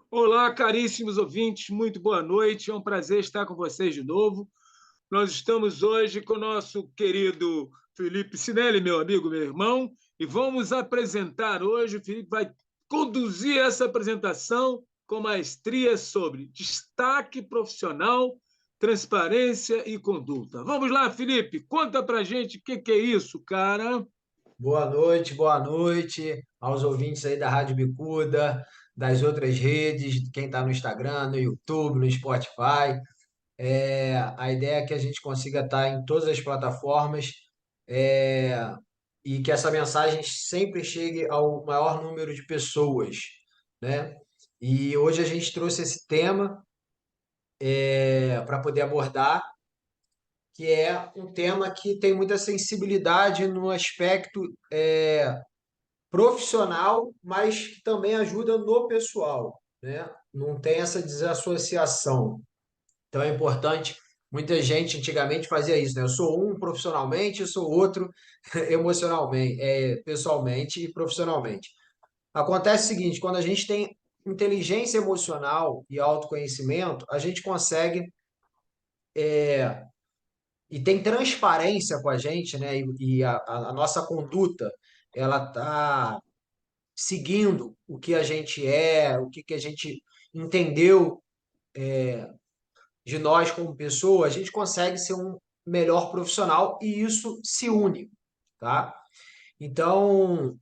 Olá, caríssimos ouvintes, muito boa noite. É um prazer estar com vocês de novo. Nós estamos hoje com o nosso querido Felipe Sinelli, meu amigo, meu irmão, e vamos apresentar hoje. O Felipe vai conduzir essa apresentação com maestria sobre destaque profissional, transparência e conduta. Vamos lá, Felipe, conta pra gente o que é isso, cara. Boa noite aos ouvintes aí da Rádio Bicuda, das outras redes, quem está no Instagram, no YouTube, no Spotify. A ideia é que a gente consiga estar em todas as plataformas, é, e que essa mensagem sempre chegue ao maior número de pessoas, né? E hoje a gente trouxe esse tema para poder abordar, que é um tema que tem muita sensibilidade no aspecto profissional, mas que também ajuda no pessoal, né? Não tem essa desassociação. Então é importante. Muita gente antigamente fazia isso, né? Eu sou um profissionalmente, eu sou outro emocionalmente, pessoalmente e profissionalmente. Acontece o seguinte, quando a gente tem inteligência emocional e autoconhecimento, a gente consegue e tem transparência com a gente, né? E a nossa conduta, ela tá seguindo o que a gente é, o que, que a gente entendeu de nós como pessoa, a gente consegue ser um melhor profissional e isso se une, tá? Então,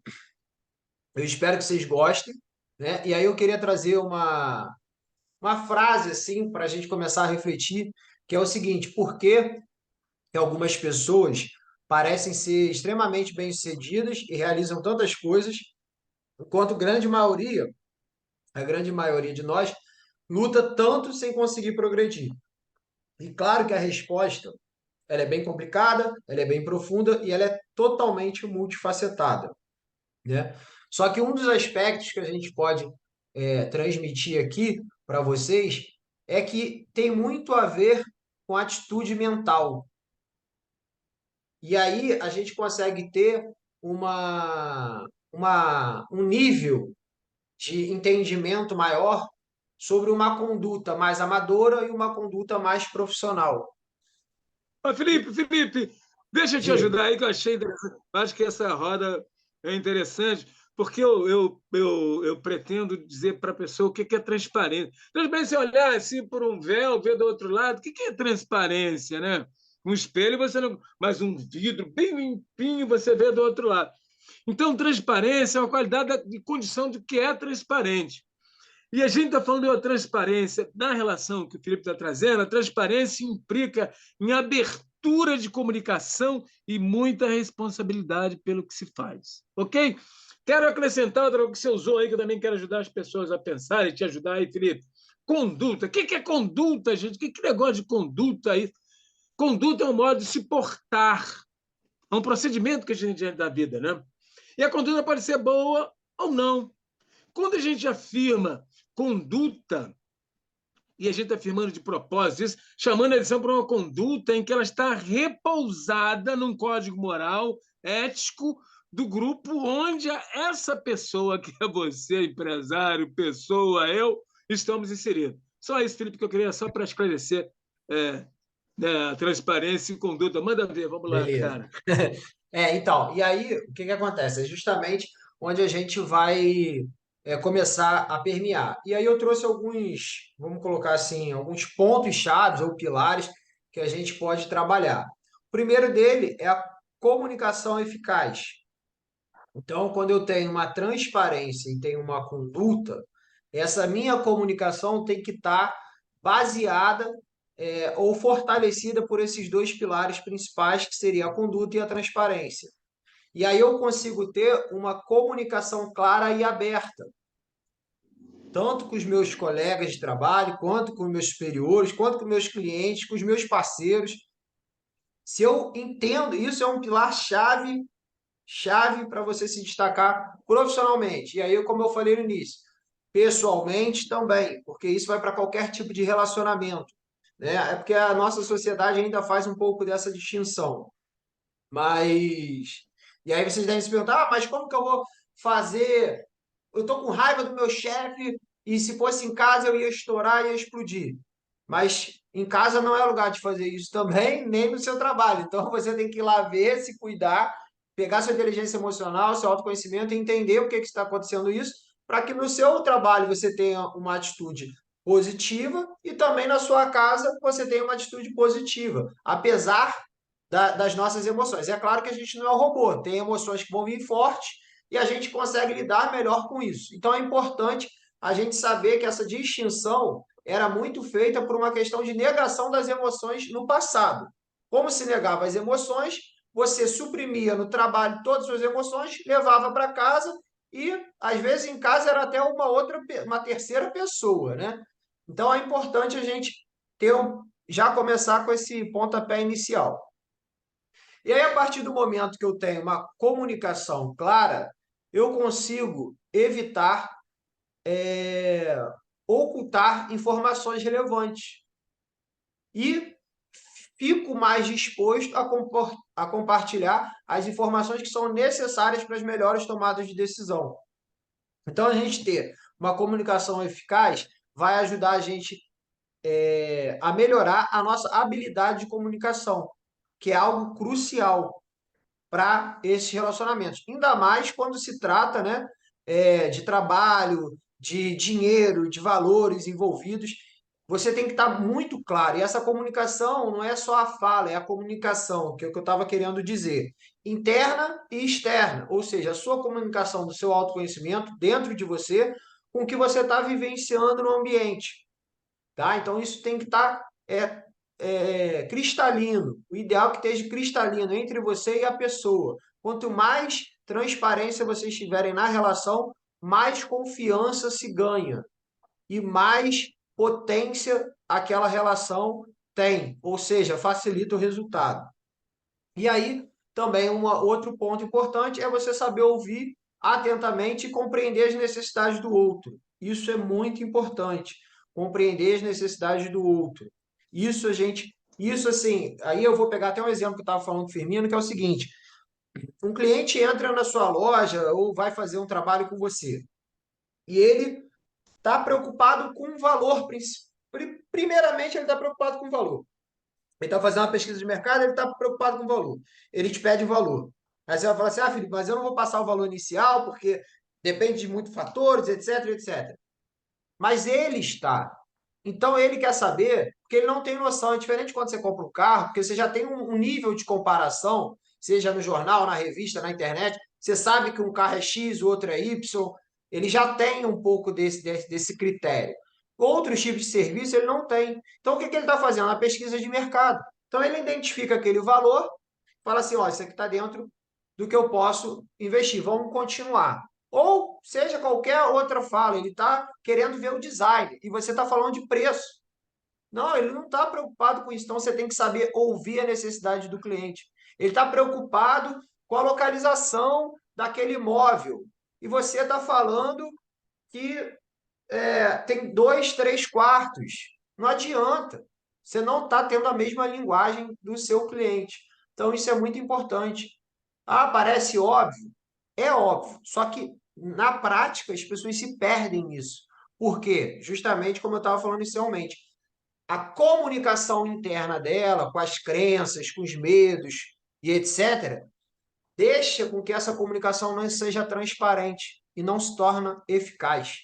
eu espero que vocês gostem, né? E aí eu queria trazer uma frase assim para a gente começar a refletir, que é o seguinte: por que que algumas pessoas parecem ser extremamente bem-sucedidas e realizam tantas coisas, enquanto a grande maioria de nós luta tanto sem conseguir progredir? E claro que a resposta ela é bem complicada, ela é bem profunda e ela é totalmente multifacetada, né? Só que um dos aspectos que a gente pode transmitir aqui para vocês é que tem muito a ver com atitude mental. E aí a gente consegue ter um nível de entendimento maior sobre uma conduta mais amadora e uma conduta mais profissional. Ô, Felipe, deixa eu te Diga. ajudar aí, que eu achei interessante. Acho que essa roda é interessante, porque eu pretendo dizer para a pessoa o que é transparência. Transparência é olhar assim por um véu, ver do outro lado. O que é transparência, né? Um espelho você não. Mas um vidro bem limpinho você vê do outro lado. Então, transparência é uma qualidade de condição de que é transparente. E a gente está falando de uma transparência na relação que o Felipe está trazendo. A transparência implica em abertura de comunicação e muita responsabilidade pelo que se faz. Ok? Quero acrescentar outra coisa que você usou aí, que eu também quero ajudar as pessoas a pensar e te ajudar aí, Felipe. Conduta. O que é conduta, gente? Que negócio de conduta aí? Conduta é um modo de se portar. É um procedimento que a gente tem da vida, né? E a conduta pode ser boa ou não. Quando a gente afirma conduta, e a gente está afirmando de propósito isso, chamando a atenção para uma conduta em que ela está repousada num código moral, ético, do grupo onde essa pessoa, que é você, empresário, pessoa, eu, estamos inseridos. Só isso, Felipe, que eu queria só para esclarecer é, né, transparência e conduta. Manda ver, vamos lá, Beleza. cara. Então, e aí o que que acontece? É justamente onde a gente vai começar a permear. E aí eu trouxe alguns, vamos colocar assim, alguns pontos chaves ou pilares que a gente pode trabalhar. O primeiro dele é a comunicação eficaz. Então, quando eu tenho uma transparência e tenho uma conduta, essa minha comunicação tem que estar baseada ou fortalecida por esses dois pilares principais, que seria a conduta e a transparência. E aí eu consigo ter uma comunicação clara e aberta, tanto com os meus colegas de trabalho, quanto com os meus superiores, quanto com os meus clientes, com os meus parceiros. Se eu entendo, isso é um pilar chave para você se destacar profissionalmente. E aí, como eu falei no início, pessoalmente também, porque isso vai para qualquer tipo de relacionamento, né? É porque a nossa sociedade ainda faz um pouco dessa distinção. Mas e aí vocês devem se perguntar, mas como que eu vou fazer? Eu tô com raiva do meu chefe, e se fosse em casa eu ia estourar, ia explodir. Mas em casa não é lugar de fazer isso também, nem no seu trabalho. Então você tem que ir lá ver, se cuidar, pegar sua inteligência emocional, seu autoconhecimento e entender o que está acontecendo isso, para que no seu trabalho você tenha uma atitude positiva e também na sua casa você tenha uma atitude positiva, apesar das nossas emoções. É claro que a gente não é um robô, tem emoções que vão vir fortes e a gente consegue lidar melhor com isso. Então é importante a gente saber que essa distinção era muito feita por uma questão de negação das emoções no passado. Como se negava as emoções, você suprimia no trabalho todas as suas emoções, levava para casa e às vezes em casa era até uma terceira pessoa, né? Então é importante a gente já começar com esse pontapé inicial. E aí, a partir do momento que eu tenho uma comunicação clara, eu consigo evitar ocultar informações relevantes e fico mais disposto a compartilhar as informações que são necessárias para as melhores tomadas de decisão. Então, a gente ter uma comunicação eficaz vai ajudar a gente a melhorar a nossa habilidade de comunicação, que é algo crucial para esses relacionamentos. Ainda mais quando se trata, né, de trabalho, de dinheiro, de valores envolvidos. Você tem que estar muito claro. E essa comunicação não é só a fala, é a comunicação, que é o que eu estava querendo dizer. Interna e externa, ou seja, a sua comunicação do seu autoconhecimento dentro de você com o que você está vivenciando no ambiente. Tá? Então, isso tem que estar cristalino. O ideal é que esteja cristalino entre você e a pessoa. Quanto mais transparência vocês tiverem na relação, mais confiança se ganha e mais potência aquela relação tem, ou seja, facilita o resultado. E aí, também outro ponto importante é você saber ouvir atentamente e compreender as necessidades do outro. Isso é muito importante, compreender as necessidades do outro. Isso assim, aí eu vou pegar até um exemplo que eu estava falando com o Firmino, que é o seguinte: um cliente entra na sua loja ou vai fazer um trabalho com você, e ele está preocupado com o valor. Primeiramente, ele está preocupado com o valor. Ele está fazendo uma pesquisa de mercado, ele está preocupado com o valor. Ele te pede o valor. Aí você vai falar assim, Felipe, mas eu não vou passar o valor inicial, porque depende de muitos fatores, etc, etc. Mas ele está. Então ele quer saber, porque ele não tem noção. É diferente quando você compra um carro, porque você já tem um nível de comparação, seja no jornal, na revista, na internet. Você sabe que um carro é X, o outro é Y. Ele já tem um pouco desse critério. Outros tipos de serviço ele não tem. Então o que ele está fazendo? Uma pesquisa de mercado. Então ele identifica aquele valor, fala assim: ó, isso aqui está dentro do que eu posso investir. Vamos continuar. Ou seja, qualquer outra fala, ele está querendo ver o design e você está falando de preço. Não, ele não está preocupado com isso. Então você tem que saber ouvir a necessidade do cliente. Ele está preocupado com a localização daquele imóvel. E você está falando que tem 2, 3 quartos. Não adianta. Você não está tendo a mesma linguagem do seu cliente. Então, isso é muito importante. Ah, parece óbvio. É óbvio. Só que, na prática, as pessoas se perdem nisso. Por quê? Justamente como eu estava falando inicialmente. A comunicação interna dela, com as crenças, com os medos e etc., deixa com que essa comunicação não seja transparente e não se torna eficaz.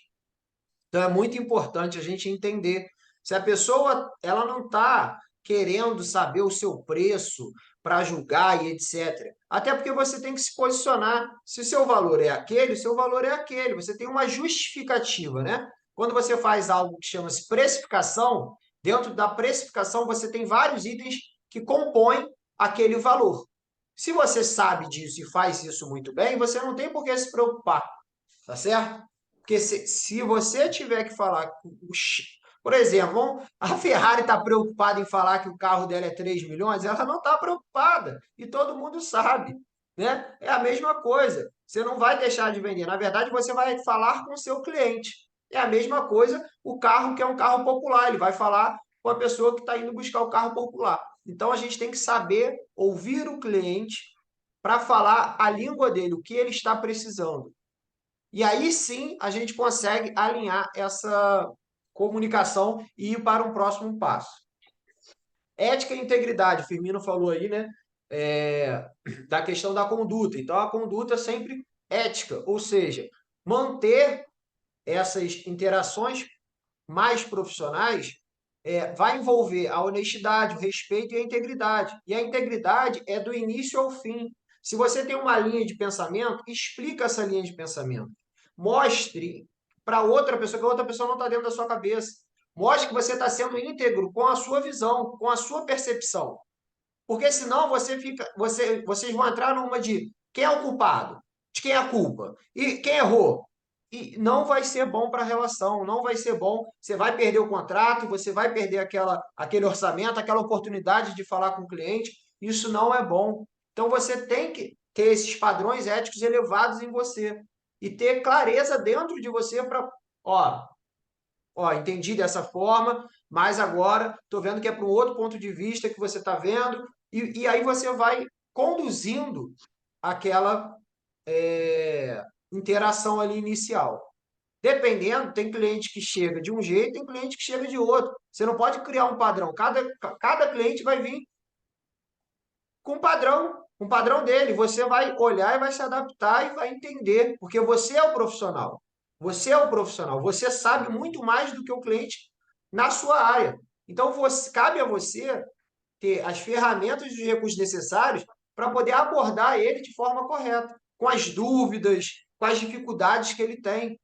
Então é muito importante a gente entender se a pessoa ela não está querendo saber o seu preço para julgar e etc. Até porque você tem que se posicionar. Se o seu valor é aquele, o seu valor é aquele. Você tem uma justificativa, né? Quando você faz algo que chama-se precificação, dentro da precificação você tem vários itens que compõem aquele valor. Se você sabe disso e faz isso muito bem, você não tem por que se preocupar, tá certo? Porque se você tiver que falar, por exemplo, a Ferrari está preocupada em falar que o carro dela é 3 milhões, ela não está preocupada, e todo mundo sabe, né? É a mesma coisa, você não vai deixar de vender, na verdade você vai falar com o seu cliente. É a mesma coisa o carro que é um carro popular, ele vai falar com a pessoa que está indo buscar o carro popular. Então a gente tem que saber ouvir o cliente para falar a língua dele, o que ele está precisando. E aí sim a gente consegue alinhar essa comunicação e ir para um próximo passo. Ética e integridade, o Firmino falou aí, né? Da questão da conduta. Então, a conduta é sempre ética, ou seja, manter essas interações mais profissionais vai envolver a honestidade, o respeito e a integridade. E a integridade é do início ao fim. Se você tem uma linha de pensamento, explica essa linha de pensamento. Mostre para outra pessoa que a outra pessoa não está dentro da sua cabeça. Mostre que você está sendo íntegro com a sua visão, com a sua percepção. Porque senão vocês vão entrar numa de quem é o culpado, de quem é a culpa e quem errou. E não vai ser bom para a relação, não vai ser bom. Você vai perder o contrato, você vai perder aquele orçamento, aquela oportunidade de falar com o cliente. Isso não é bom. Então você tem que ter esses padrões éticos elevados em você e ter clareza dentro de você para, entendi dessa forma, mas agora estou vendo que é para um outro ponto de vista que você está vendo, e aí você vai conduzindo aquela interação ali inicial. Dependendo, tem cliente que chega de um jeito, tem cliente que chega de outro. Você não pode criar um padrão. Cada cliente vai vir com um padrão dele. Você vai olhar e vai se adaptar e vai entender, porque você é o profissional. Você é o profissional. Você sabe muito mais do que o cliente na sua área. Então, cabe a você ter as ferramentas e os recursos necessários para poder abordar ele de forma correta, com as dúvidas, com as dificuldades que ele tem,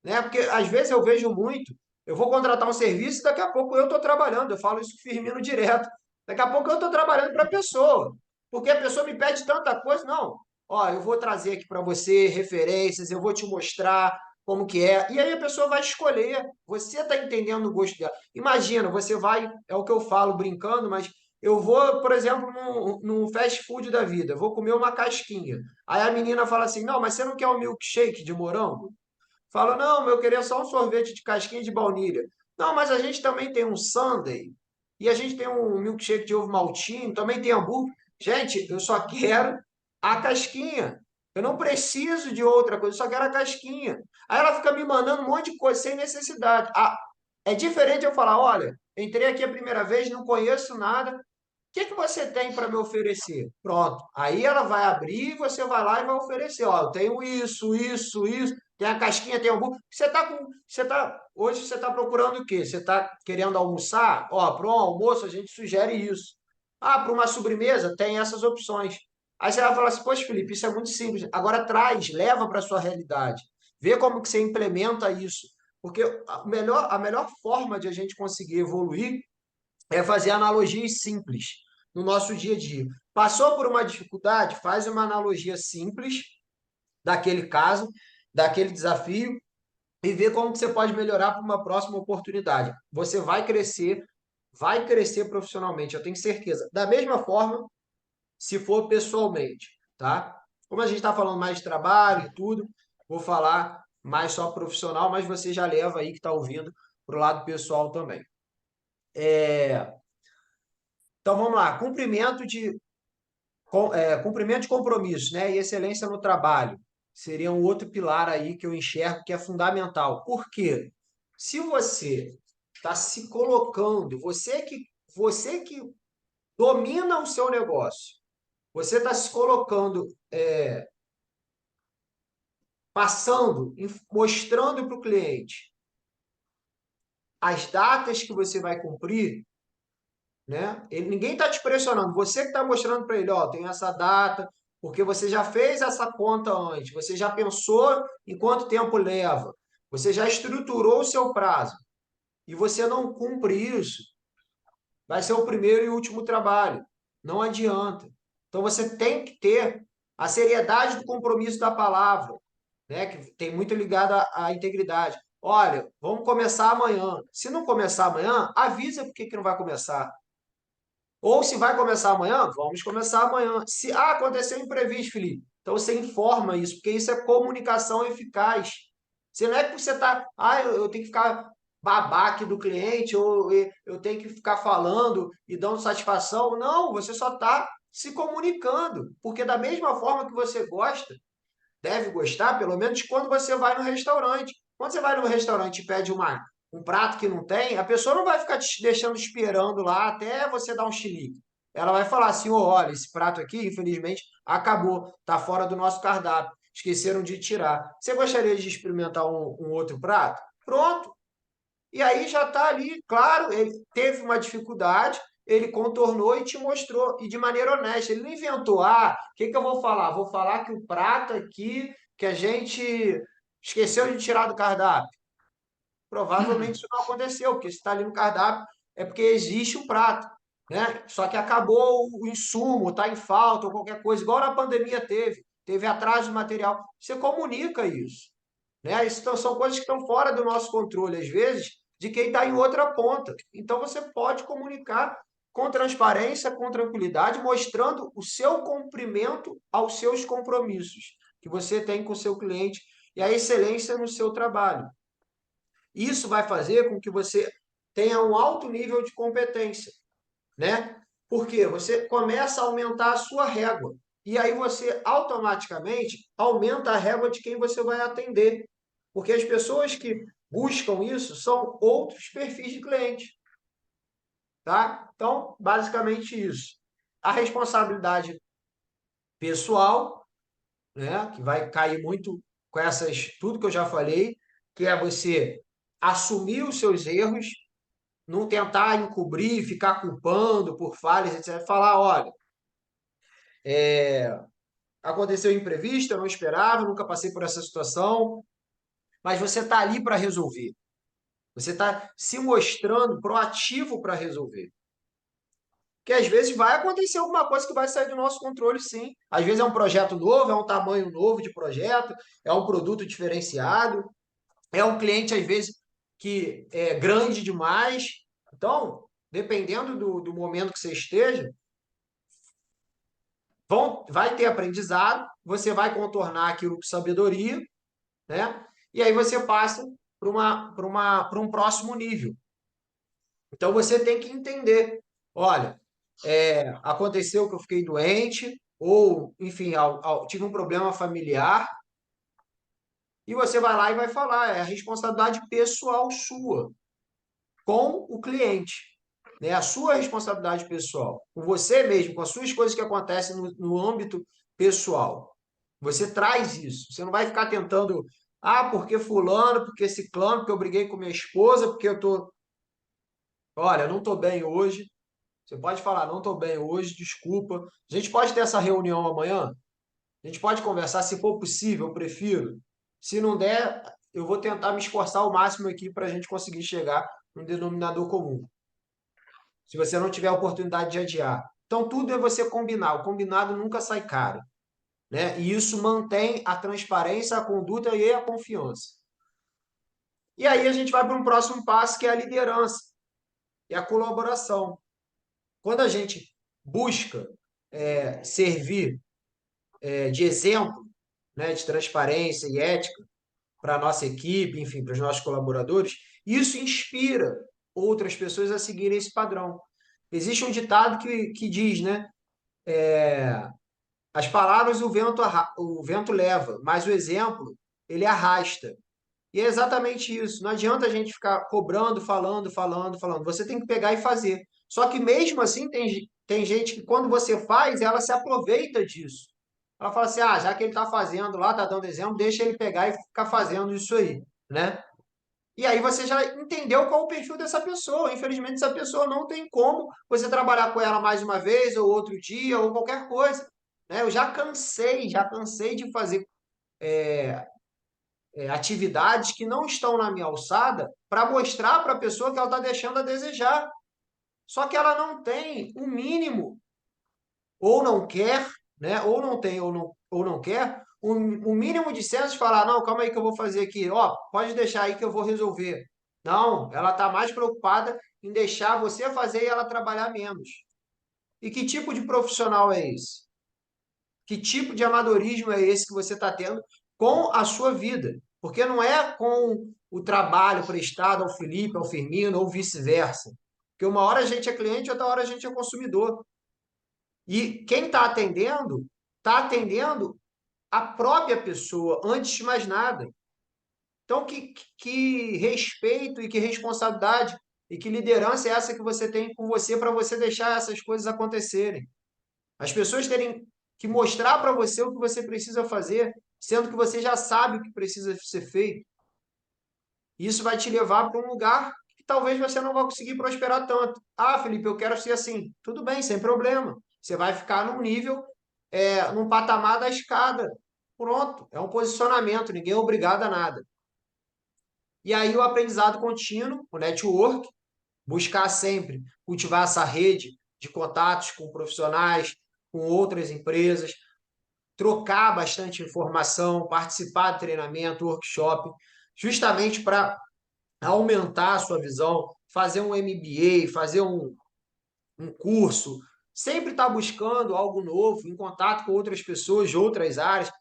né? Porque às vezes eu vejo muito, eu vou contratar um serviço e daqui a pouco eu estou trabalhando, eu falo isso com o Firmino direto. Daqui a pouco eu estou trabalhando para a pessoa, porque a pessoa me pede tanta coisa, não. Ó, eu vou trazer aqui para você referências, eu vou te mostrar como que é, e aí a pessoa vai escolher. Você está entendendo o gosto dela. Imagina, você vai, é o que eu falo brincando, mas eu vou, por exemplo, num fast food da vida, vou comer uma casquinha. Aí a menina fala assim: não, mas você não quer um milkshake de morango? Fala, não, eu queria só um sorvete de casquinha de baunilha. Não, mas a gente também tem um sundae e a gente tem um milkshake de ovo maltinho, também tem hambúrguer. Gente, eu só quero a casquinha. Eu não preciso de outra coisa, eu só quero a casquinha. Aí ela fica me mandando um monte de coisa sem necessidade. Ah, é diferente eu falar, olha, entrei aqui a primeira vez, não conheço nada, que você tem para me oferecer? Pronto. Aí ela vai abrir e você vai lá e vai oferecer. Ó, eu tenho isso, isso, isso. Tem a casquinha, tem o hambúrguer. Hoje você está procurando o quê? Você está querendo almoçar? Ó, para um almoço a gente sugere isso. Ah, para uma sobremesa tem essas opções. Aí você vai falar assim, poxa, Felipe, isso é muito simples. Agora traz, leva para a sua realidade. Vê como que você implementa isso. Porque a melhor forma de a gente conseguir evoluir é fazer analogias simples no nosso dia a dia. Passou por uma dificuldade? Faz uma analogia simples daquele caso, daquele desafio e vê como que você pode melhorar para uma próxima oportunidade. Você vai crescer profissionalmente, eu tenho certeza. Da mesma forma, se for pessoalmente, tá? Como a gente está falando mais de trabalho e tudo, vou falar mais só profissional, mas você já leva aí que está ouvindo para o lado pessoal também. Então vamos lá, cumprimento de compromissos, né? E excelência no trabalho. Seria um outro pilar aí que eu enxergo que é fundamental. Por quê? Se você está se colocando, você que domina o seu negócio, você está se colocando, passando, mostrando para o cliente as datas que você vai cumprir, né? Ninguém está te pressionando, você que está mostrando para ele, ó, tem essa data, porque você já fez essa conta antes, você já pensou em quanto tempo leva, você já estruturou o seu prazo e você não cumpre isso, vai ser o primeiro e último trabalho. Não adianta. Então você tem que ter a seriedade do compromisso da palavra, né? Que tem muito ligado à integridade. Olha, vamos começar amanhã. Se não começar amanhã, avisa por que que não vai começar. Ou se vai começar amanhã, vamos começar amanhã. Se aconteceu um imprevisto, Felipe, então você informa isso, porque isso é comunicação eficaz. Você não é que você está, eu tenho que ficar babaque do cliente, ou eu tenho que ficar falando e dando satisfação. Não, você só está se comunicando, porque da mesma forma que você gosta deve gostar, pelo menos quando você vai no restaurante. Quando você vai no restaurante e pede um prato que não tem, a pessoa não vai ficar te deixando esperando lá até você dar um chilique. Ela vai falar assim, "Ô, olha, esse prato aqui, infelizmente, acabou, está fora do nosso cardápio, esqueceram de tirar. Você gostaria de experimentar um outro prato? Pronto, e aí já está ali, claro, ele teve uma dificuldade, ele contornou e te mostrou, e de maneira honesta. Ele não inventou, o que que eu vou falar? Vou falar que o prato aqui que a gente esqueceu de tirar do cardápio. Provavelmente isso não aconteceu, porque se está ali no cardápio é porque existe o prato, né? Só que acabou o insumo, está em falta ou qualquer coisa, igual na pandemia teve atraso de material. Você comunica isso, né? Isso são coisas que estão fora do nosso controle, às vezes, de quem está em outra ponta. Então, você pode comunicar com transparência, com tranquilidade, mostrando o seu cumprimento aos seus compromissos que você tem com o seu cliente e a excelência no seu trabalho. Isso vai fazer com que você tenha um alto nível de competência, né? Porque você começa a aumentar a sua régua. E aí você automaticamente aumenta a régua de quem você vai atender. Porque as pessoas que buscam isso são outros perfis de cliente, tá? Então, basicamente isso. A responsabilidade pessoal, né, que vai cair muito com essas tudo que eu já falei, que é você assumir os seus erros, não tentar encobrir, ficar culpando por falhas, etc. Falar, olha, aconteceu imprevisto, eu não esperava, nunca passei por essa situação, mas você está ali para resolver. Você está se mostrando proativo para resolver. Que às vezes vai acontecer alguma coisa que vai sair do nosso controle, sim. Às vezes é um projeto novo, é um tamanho novo de projeto, é um produto diferenciado, é um cliente, às vezes, que é grande demais. Então, dependendo do momento que você esteja, vai ter aprendizado, você vai contornar aquilo com sabedoria, né? E aí você passa para um próximo nível. Então você tem que entender, olha, aconteceu que eu fiquei doente, ou, enfim, tive um problema familiar, e você vai lá e vai falar, é a responsabilidade pessoal sua com o cliente, né? A sua responsabilidade pessoal, com você mesmo, com as suas coisas que acontecem no âmbito pessoal. Você traz isso. Você não vai ficar tentando, porque fulano, porque ciclano, porque eu briguei com minha esposa, porque eu tô, olha, não tô bem hoje. Você pode falar, não tô bem hoje, desculpa. A gente pode ter essa reunião amanhã? A gente pode conversar, se for possível, eu prefiro. Se não der, eu vou tentar me esforçar ao máximo aqui para a gente conseguir chegar num denominador comum. Se você não tiver a oportunidade de adiar. Então, tudo é você combinar. O combinado nunca sai caro, né? E isso mantém a transparência, a conduta e a confiança. E aí a gente vai para um próximo passo, que é a liderança e a colaboração. Quando a gente busca servir de exemplo, né, de transparência e ética para a nossa equipe, enfim, para os nossos colaboradores, isso inspira outras pessoas a seguirem esse padrão. Existe um ditado que diz, né? As palavras o vento leva, mas o exemplo ele arrasta. E é exatamente isso. Não adianta a gente ficar cobrando, falando, falando, falando. Você tem que pegar e fazer. Só que mesmo assim tem gente que quando você faz, ela se aproveita disso. Ela fala assim, já que ele está fazendo lá, está dando exemplo, deixa ele pegar e ficar fazendo isso aí, né? E aí você já entendeu qual é o perfil dessa pessoa. Infelizmente, essa pessoa não tem como você trabalhar com ela mais uma vez, ou outro dia, ou qualquer coisa, né? Eu já cansei de fazer atividades que não estão na minha alçada para mostrar para a pessoa que ela está deixando a desejar. Só que ela não tem o mínimo, ou não quer, né? Ou não tem, ou não quer, o mínimo de senso de falar, não, calma aí que eu vou fazer aqui, pode deixar aí que eu vou resolver. Não, ela está mais preocupada em deixar você fazer e ela trabalhar menos. E que tipo de profissional é esse? Que tipo de amadorismo é esse que você está tendo com a sua vida? Porque não é com o trabalho prestado ao Felipe, ao Firmino, ou vice-versa. Porque uma hora a gente é cliente, outra hora a gente é consumidor. E quem está atendendo a própria pessoa, antes de mais nada. Então, que respeito e que responsabilidade e que liderança é essa que você tem com você para você deixar essas coisas acontecerem? As pessoas terem que mostrar para você o que você precisa fazer, sendo que você já sabe o que precisa ser feito. Isso vai te levar para um lugar que talvez você não vai conseguir prosperar tanto. Ah, Felipe, eu quero ser assim. Tudo bem, sem problema. Você vai ficar num nível, num patamar da escada. Pronto, é um posicionamento, ninguém é obrigado a nada. E aí o aprendizado contínuo, o network, buscar sempre cultivar essa rede de contatos com profissionais, com outras empresas, trocar bastante informação, participar de treinamento, workshop, justamente para aumentar a sua visão, fazer um MBA, fazer um curso, sempre estar buscando algo novo, em contato com outras pessoas de outras áreas,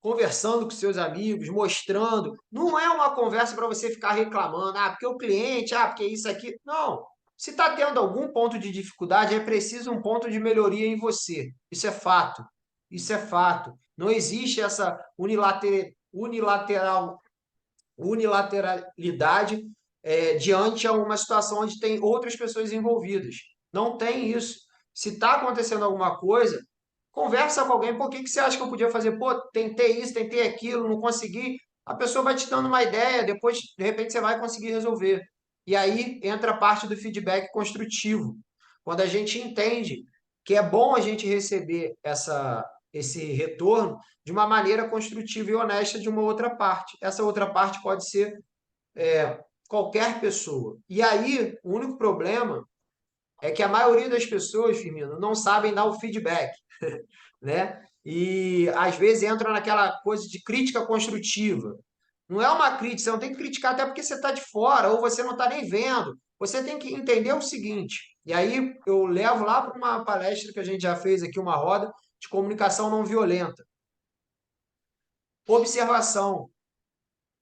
conversando com seus amigos, mostrando. Não é uma conversa para você ficar reclamando, porque o cliente, porque isso aqui. Não. Se está tendo algum ponto de dificuldade, é preciso um ponto de melhoria em você. Isso é fato. Isso é fato. Não existe essa unilateralidade diante a uma situação onde tem outras pessoas envolvidas. Não tem isso. Se está acontecendo alguma coisa, conversa com alguém. Por que você acha que eu podia fazer? Pô, tentei isso, tentei aquilo, não consegui. A pessoa vai te dando uma ideia, depois, de repente, você vai conseguir resolver. E aí entra a parte do feedback construtivo. Quando a gente entende que é bom a gente receber esse retorno de uma maneira construtiva e honesta de uma outra parte. Essa outra parte pode ser qualquer pessoa. E aí, o único problema é que a maioria das pessoas, Firmino, não sabem dar o feedback, né? E às vezes entra naquela coisa de crítica construtiva. Não é uma crítica, você não tem que criticar até porque você está de fora ou você não está nem vendo. Você tem que entender o seguinte, e aí eu levo lá para uma palestra que a gente já fez aqui, uma roda de comunicação não violenta. Observação,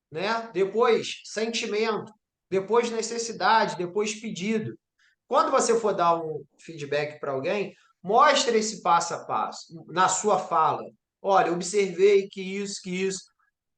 né? Depois sentimento, depois necessidade, depois pedido. Quando você for dar um feedback para alguém, mostre esse passo a passo na sua fala. Olha, observei que isso.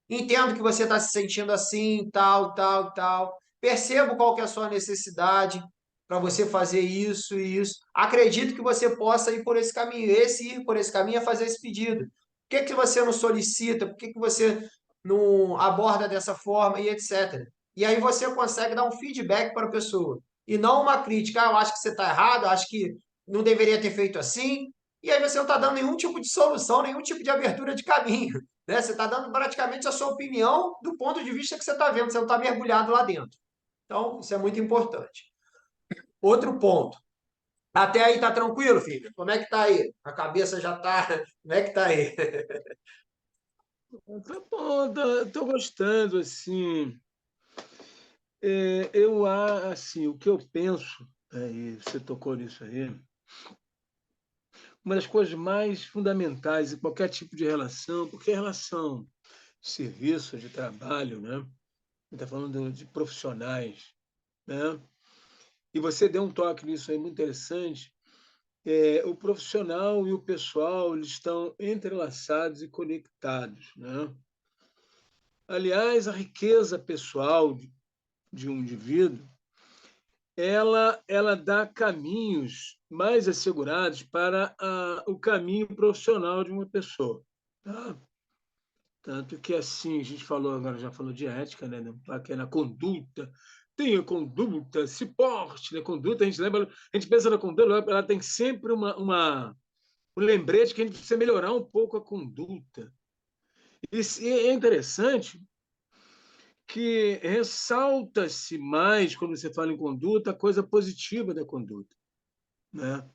Entendo que você está se sentindo assim, tal, tal, tal. Percebo qual que é a sua necessidade para você fazer isso e isso. Acredito que você possa ir por esse caminho. Esse ir por esse caminho é fazer esse pedido. Por que você não solicita? Por que você não aborda dessa forma e etc. E aí você consegue dar um feedback para a pessoa. E não uma crítica. Eu acho que você está errado, acho que não deveria ter feito assim. E aí você não está dando nenhum tipo de solução, nenhum tipo de abertura de caminho. Né? Você está dando praticamente a sua opinião do ponto de vista que você está vendo, você não está mergulhado lá dentro. Então, isso é muito importante. Outro ponto. Até aí tá tranquilo, filho? Como é que tá aí? A cabeça já tá. Como é que tá aí? Tá bom, tô gostando, assim. Eu, assim, o que eu penso, e você tocou nisso aí, uma das coisas mais fundamentais em qualquer tipo de relação, porque relação de serviço, de trabalho, né? Está falando de profissionais, né? E você deu um toque nisso aí muito interessante. O profissional e o pessoal eles estão entrelaçados e conectados, né? Aliás, a riqueza pessoal de um indivíduo, ela dá caminhos mais assegurados para o caminho profissional de uma pessoa, tá? Tanto que assim, a gente falou agora, já falou de ética, né? Que é na conduta, tenha conduta, se porte, né? Conduta, a gente lembra, a gente pensa na conduta, ela tem sempre um lembrete que a gente precisa melhorar um pouco a conduta. E é interessante que ressalta-se mais, quando você fala em conduta, a coisa positiva da conduta, né?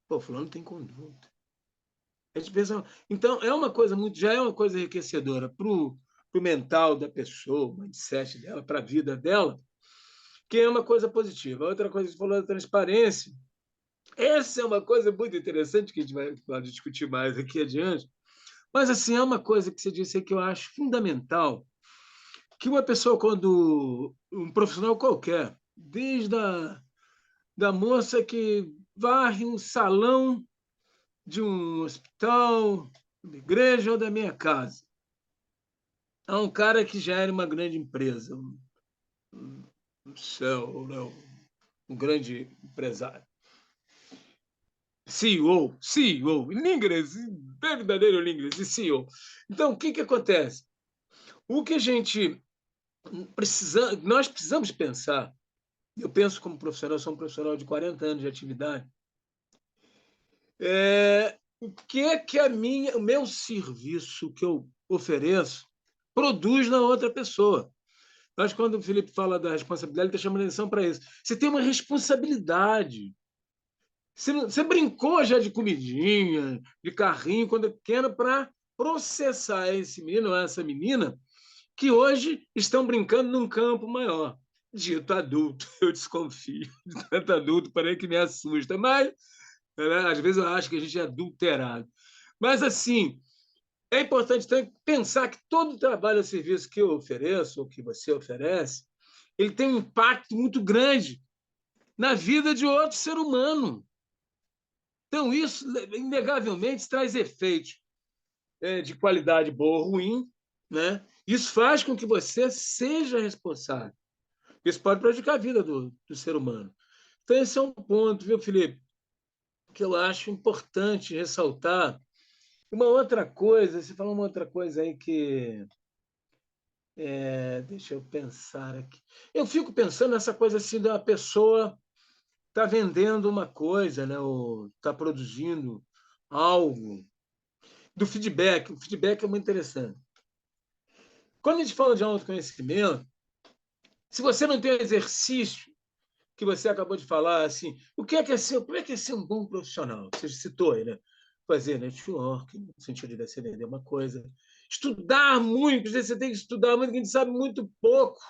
Pô, fulano tem conduta. A gente pensa, então, já é uma coisa enriquecedora para o mental da pessoa, o mindset dela, para a vida dela, que é uma coisa positiva. Outra coisa que você falou da transparência, essa é uma coisa muito interessante que a gente vai discutir mais aqui adiante, mas assim, é uma coisa que você disse aí que eu acho fundamental, que uma pessoa, quando um profissional qualquer, desde da moça que varre um salão de um hospital, da igreja ou da minha casa, a um cara que já era uma grande empresa, um céu, não, um grande empresário. CEO, em inglês, verdadeiro inglês, CEO. Então, o que acontece? O que a gente nós precisamos pensar, eu penso como profissional, sou um profissional de 40 anos de atividade, o que o meu serviço que eu ofereço produz na outra pessoa. Mas quando o Felipe fala da responsabilidade, ele está chamando a atenção para isso. Você tem uma responsabilidade. Você brincou já de comidinha, de carrinho, quando é pequeno, para processar esse menino ou essa menina que hoje estão brincando num campo maior. Dito adulto, eu desconfio de tanto adulto, parece que me assusta, mas né, às vezes eu acho que a gente é adulterado. Mas, assim, é importante também pensar que todo o trabalho ou serviço que eu ofereço, ou que você oferece, ele tem um impacto muito grande na vida de outro ser humano. Então, isso, inegavelmente, traz efeitos de qualidade boa ou ruim, né? Isso faz com que você seja responsável. Isso pode prejudicar a vida do ser humano. Então, esse é um ponto, viu, Felipe, que eu acho importante ressaltar. Uma outra coisa, você falou uma outra coisa aí que. Deixa eu pensar aqui. Eu fico pensando nessa coisa assim da pessoa está vendendo uma coisa, né, ou está produzindo algo, do feedback. O feedback é muito interessante. Quando a gente fala de autoconhecimento, se você não tem um exercício que você acabou de falar, assim, como é que é ser um bom profissional? Você citou aí, né? Fazer network, no sentido de você vender uma coisa. Estudar muito, você tem que estudar muito, a gente sabe muito pouco.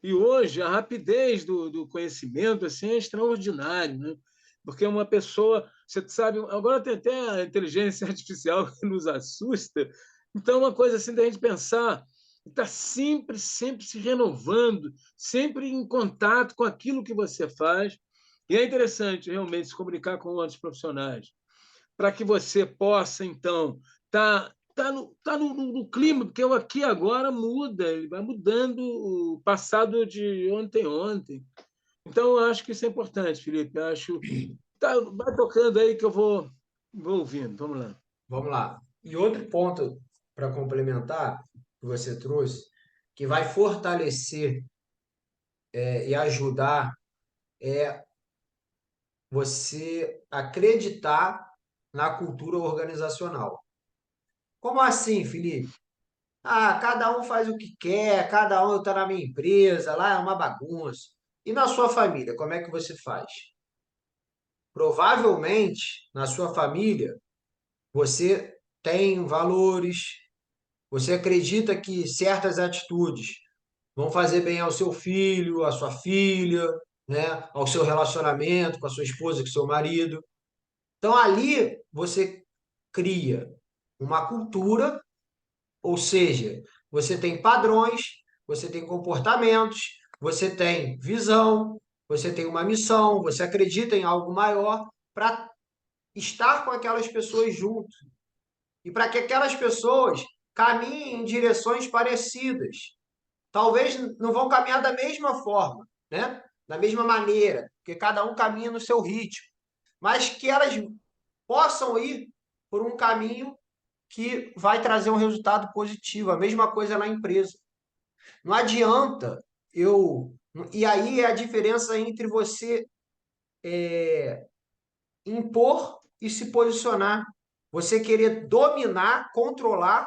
E hoje a rapidez do conhecimento assim, é extraordinária, né? Porque uma pessoa, você sabe, agora tem até a inteligência artificial que nos assusta. Então, uma coisa assim da gente pensar, está sempre se renovando, sempre em contato com aquilo que você faz. E é interessante realmente se comunicar com outros profissionais, para que você possa, então, no clima, porque o aqui agora muda, ele vai mudando o passado de ontem. Então, eu acho que isso é importante, Felipe. Eu acho. Vai tocando aí que eu vou ouvindo. Vamos lá. Vamos lá. E outro ponto para complementar que você trouxe, que vai fortalecer e ajudar você acreditar na cultura organizacional. Como assim, Felipe? Ah, cada um faz o que quer, cada um está na minha empresa, lá é uma bagunça. E na sua família, como é que você faz? Provavelmente, na sua família, você tem valores, você acredita que certas atitudes vão fazer bem ao seu filho, à sua filha, né? Ao seu relacionamento com a sua esposa, com o seu marido. Então, ali você cria uma cultura, ou seja, você tem padrões, você tem comportamentos, você tem visão, você tem uma missão, você acredita em algo maior para estar com aquelas pessoas junto e para que aquelas pessoas caminhem em direções parecidas. Talvez não vão caminhar da mesma forma, né? Da mesma maneira, porque cada um caminha no seu ritmo, mas que elas possam ir por um caminho que vai trazer um resultado positivo. A mesma coisa na empresa. Não adianta eu. E aí é a diferença entre você impor e se posicionar. Você querer dominar, controlar,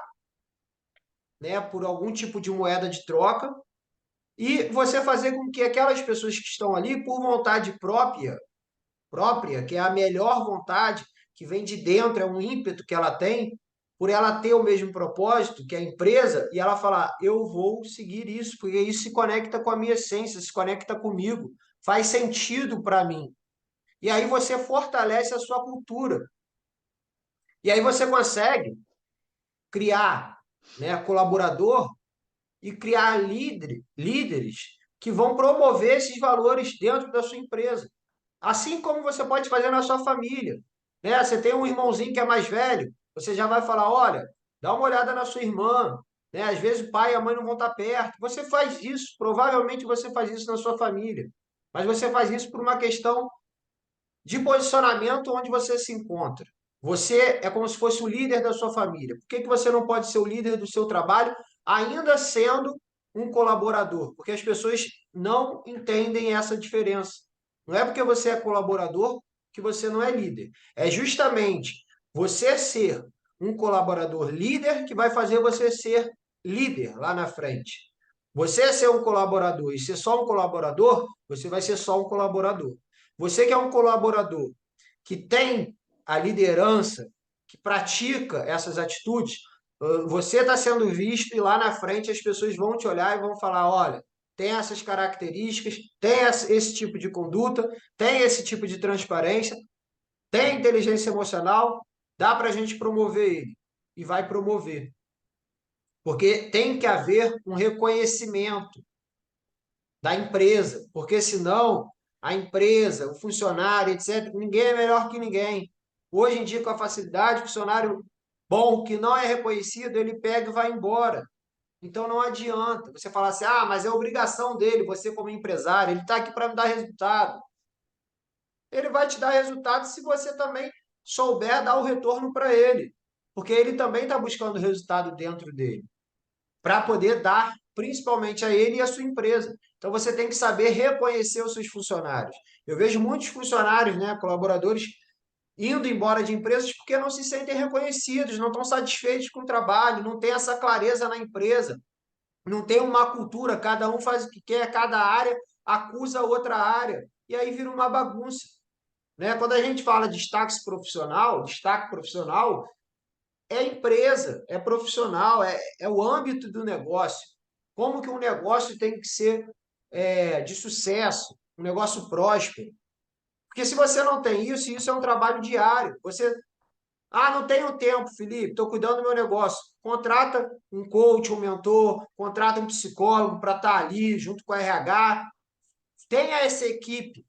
né, por algum tipo de moeda de troca, e você fazer com que aquelas pessoas que estão ali, por vontade própria, que é a melhor vontade, que vem de dentro, é um ímpeto que ela tem, por ela ter o mesmo propósito que a empresa, e ela falar, eu vou seguir isso, porque isso se conecta com a minha essência, se conecta comigo, faz sentido para mim. E aí você fortalece a sua cultura. E aí você consegue criar, né, colaborador e criar líderes que vão promover esses valores dentro da sua empresa. Assim como você pode fazer na sua família. Né? Você tem um irmãozinho que é mais velho, Você já vai falar, olha, dá uma olhada na sua irmã, né? Às vezes o pai e a mãe não vão estar perto. Você faz isso, provavelmente você faz isso na sua família, mas você faz isso por uma questão de posicionamento onde você se encontra. Você é como se fosse o líder da sua família. Por que que você não pode ser o líder do seu trabalho, ainda sendo um colaborador? Porque as pessoas não entendem essa diferença. Não é porque você é colaborador que você não é líder. É justamente você ser um colaborador líder que vai fazer você ser líder lá na frente. Você ser um colaborador e ser só um colaborador, você vai ser só um colaborador. Você que é um colaborador que tem a liderança, que pratica essas atitudes, você está sendo visto e lá na frente as pessoas vão te olhar e vão falar: olha, tem essas características, tem esse tipo de conduta, tem esse tipo de transparência, tem inteligência emocional, dá para a gente promover ele. E vai promover. Porque tem que haver um reconhecimento da empresa, porque senão a empresa, o funcionário, etc., ninguém é melhor que ninguém. Hoje em dia, com a facilidade, o funcionário bom que não é reconhecido, ele pega e vai embora. Então não adianta você falar assim, ah, mas é obrigação dele, você como empresário, ele está aqui para me dar resultado. Ele vai te dar resultado se você também souber dar o retorno para ele, porque ele também está buscando resultado dentro dele para poder dar principalmente a ele e a sua empresa. Então você tem que saber reconhecer os seus funcionários. Eu vejo muitos funcionários, né, colaboradores, indo embora de empresas porque não se sentem reconhecidos, não estão satisfeitos com o trabalho, não tem essa clareza na empresa, não tem uma cultura, cada um faz o que quer, cada área acusa a outra área, e aí vira uma bagunça. Né? Quando a gente fala de destaque profissional, é empresa, é profissional, é o âmbito do negócio. Como que um negócio tem que ser de sucesso, um negócio próspero. Porque se você não tem isso, isso é um trabalho diário. Não tenho tempo, Felipe, estou cuidando do meu negócio. Contrata um coach, um mentor, contrata um psicólogo para estar ali junto com a RH. Tenha essa equipe,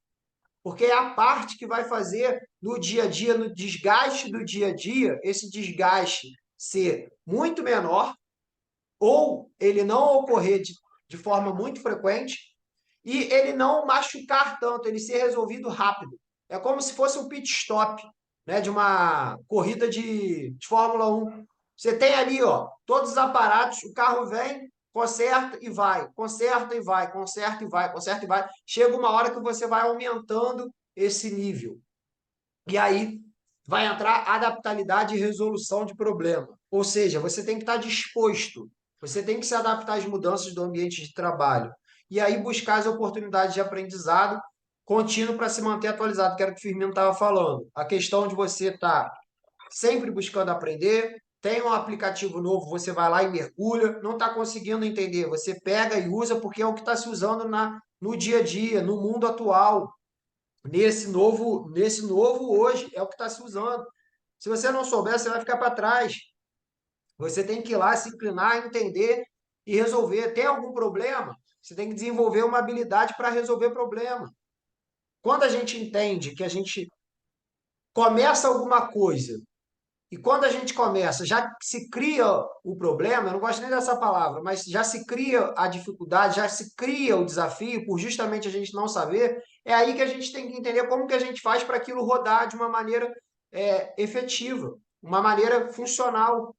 porque é a parte que vai fazer no dia a dia, no desgaste do dia a dia, esse desgaste ser muito menor ou ele não ocorrer de forma muito frequente e ele não machucar tanto, ele ser resolvido rápido. É como se fosse um pit stop, né, de uma corrida de Fórmula 1. Você tem ali, ó, todos os aparatos, o carro vem, conserta e vai, conserta e vai, conserta e vai, conserta e vai. Chega uma hora que você vai aumentando esse nível. E aí vai entrar adaptabilidade e resolução de problema. Ou seja, você tem que estar disposto, você tem que se adaptar às mudanças do ambiente de trabalho. E aí buscar as oportunidades de aprendizado contínuo para se manter atualizado, que era o que o Firmino estava falando. A questão de você estar sempre buscando aprender, tem um aplicativo novo, você vai lá e mergulha, não está conseguindo entender, você pega e usa porque é o que está se usando no dia a dia, no mundo atual. Nesse novo hoje, é o que está se usando. Se você não souber, você vai ficar para trás. Você tem que ir lá, se inclinar, entender e resolver. Tem algum problema? Você tem que desenvolver uma habilidade para resolver problema. Quando a gente entende que a gente começa alguma coisa e quando a gente começa, já se cria o problema, eu não gosto nem dessa palavra, mas já se cria a dificuldade, já se cria o desafio, por justamente a gente não saber, é aí que a gente tem que entender como que a gente faz para aquilo rodar de uma maneira efetiva, uma maneira funcional.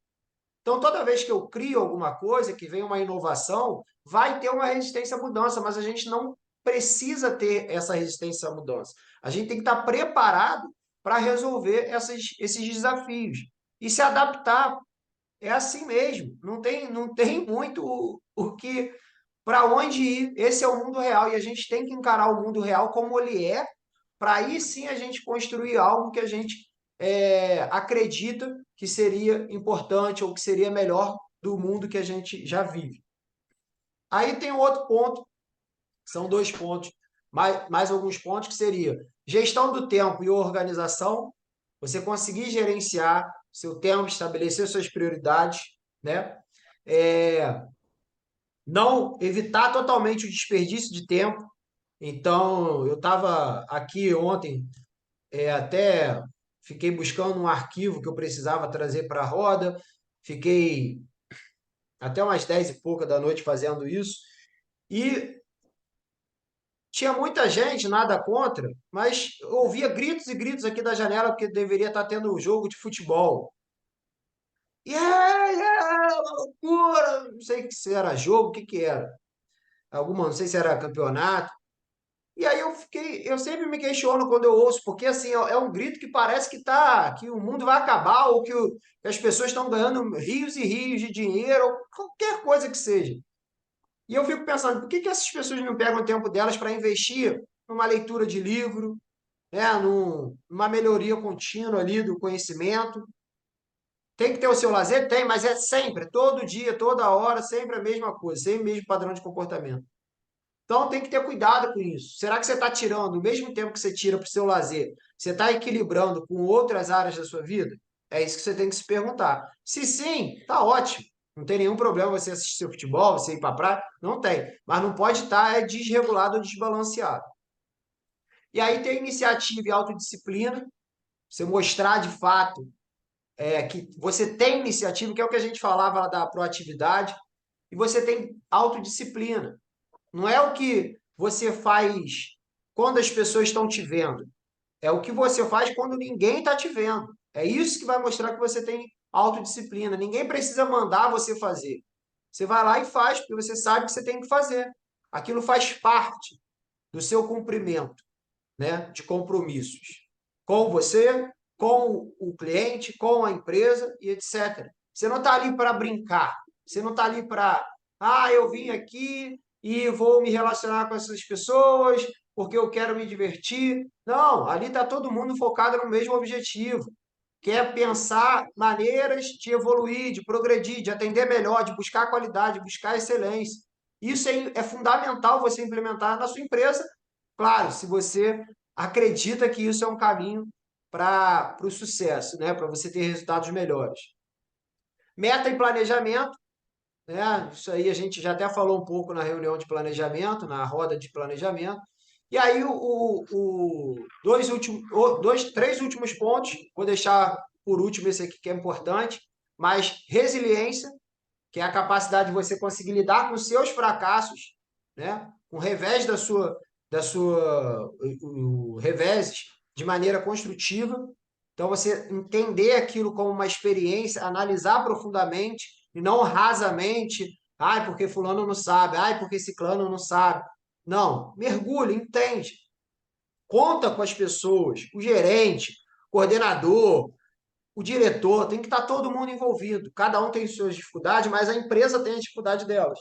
Então, toda vez que eu crio alguma coisa, que vem uma inovação, vai ter uma resistência à mudança, mas a gente não precisa ter essa resistência à mudança. A gente tem que estar preparado para resolver esses desafios e se adaptar. É assim mesmo. Não tem muito o que para onde ir. Esse é o mundo real e a gente tem que encarar o mundo real como ele é, para aí sim a gente construir algo que a gente acredita que seria importante ou que seria melhor do mundo que a gente já vive. Aí tem um outro ponto, são dois pontos, mais alguns pontos que seria gestão do tempo e organização, você conseguir gerenciar seu tempo, estabelecer suas prioridades, né? É, não evitar totalmente o desperdício de tempo. Então, eu estava aqui ontem, até fiquei buscando um arquivo que eu precisava trazer para a roda, fiquei até umas 10 e pouca da noite fazendo isso, e tinha muita gente, nada contra, mas eu ouvia gritos e gritos aqui da janela porque deveria estar tendo um jogo de futebol. E uma loucura, não sei se era jogo, o que que era. Alguma, não sei se era campeonato. E aí eu sempre me questiono quando eu ouço, porque assim, é um grito que parece que o mundo vai acabar, ou que as pessoas estão ganhando rios e rios de dinheiro, ou qualquer coisa que seja. E eu fico pensando, por que que essas pessoas não pegam o tempo delas para investir numa leitura de livro, né, numa melhoria contínua ali do conhecimento? Tem que ter o seu lazer? Tem, mas é sempre, todo dia, toda hora, sempre a mesma coisa, sempre o mesmo padrão de comportamento. Então tem que ter cuidado com isso. Será que você está tirando, o mesmo tempo que você tira para o seu lazer, você está equilibrando com outras áreas da sua vida? É isso que você tem que se perguntar. Se sim, tá ótimo. Não tem nenhum problema você assistir seu futebol, você ir para a praia, não tem. Mas não pode estar desregulado ou desbalanceado. E aí tem iniciativa e autodisciplina, você mostrar de fato que você tem iniciativa, que é o que a gente falava lá da proatividade, e você tem autodisciplina. Não é o que você faz quando as pessoas estão te vendo, é o que você faz quando ninguém está te vendo. É isso que vai mostrar que você tem autodisciplina. Ninguém precisa mandar você fazer. Você vai lá e faz, porque você sabe que você tem que fazer. Aquilo faz parte do seu cumprimento, né, de compromissos com você, com o cliente, com a empresa e etc. Você não está ali para brincar, você não está ali para, eu vim aqui e vou me relacionar com essas pessoas porque eu quero me divertir. Não, ali está todo mundo focado no mesmo objetivo. Quer pensar maneiras de evoluir, de progredir, de atender melhor, de buscar qualidade, de buscar excelência. Isso é fundamental você implementar na sua empresa. Claro, se você acredita que isso é um caminho para o sucesso, né? Para você ter resultados melhores. Meta e planejamento, né? Isso aí a gente já até falou um pouco na reunião de planejamento, na roda de planejamento. E aí, três últimos pontos, vou deixar por último esse aqui que é importante, mas resiliência, que é a capacidade de você conseguir lidar com os seus fracassos, né? Com o revés reveses de maneira construtiva. Então, você entender aquilo como uma experiência, analisar profundamente e não rasamente, porque fulano não sabe, porque ciclano não sabe. Não, mergulhe, entende. Conta com as pessoas, o gerente, o coordenador, o diretor, tem que estar todo mundo envolvido. Cada um tem suas dificuldades, mas a empresa tem a dificuldade delas.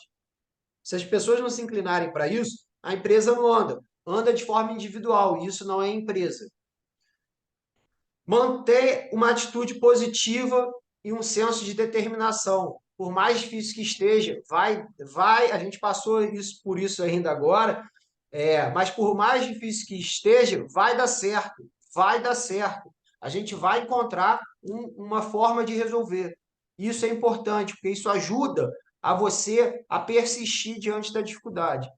Se as pessoas não se inclinarem para isso, a empresa não anda. Anda de forma individual, e isso não é empresa. Manter uma atitude positiva e um senso de determinação. Por mais difícil que esteja, a gente passou por isso ainda agora, mas por mais difícil que esteja, vai dar certo, vai dar certo. A gente vai encontrar uma forma de resolver. Isso é importante, porque isso ajuda a você a persistir diante da dificuldade.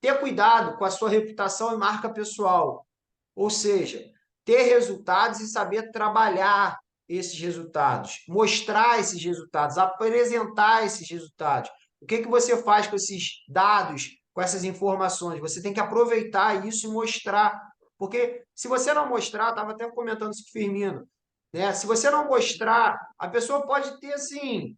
Ter cuidado com a sua reputação e marca pessoal, ou seja, ter resultados e saber trabalhar esses resultados, mostrar esses resultados, apresentar esses resultados. O que você faz com esses dados, com essas informações? Você tem que aproveitar isso e mostrar. Porque se você não mostrar, estava até comentando isso com o Firmino, né? Se você não mostrar, a pessoa pode ter assim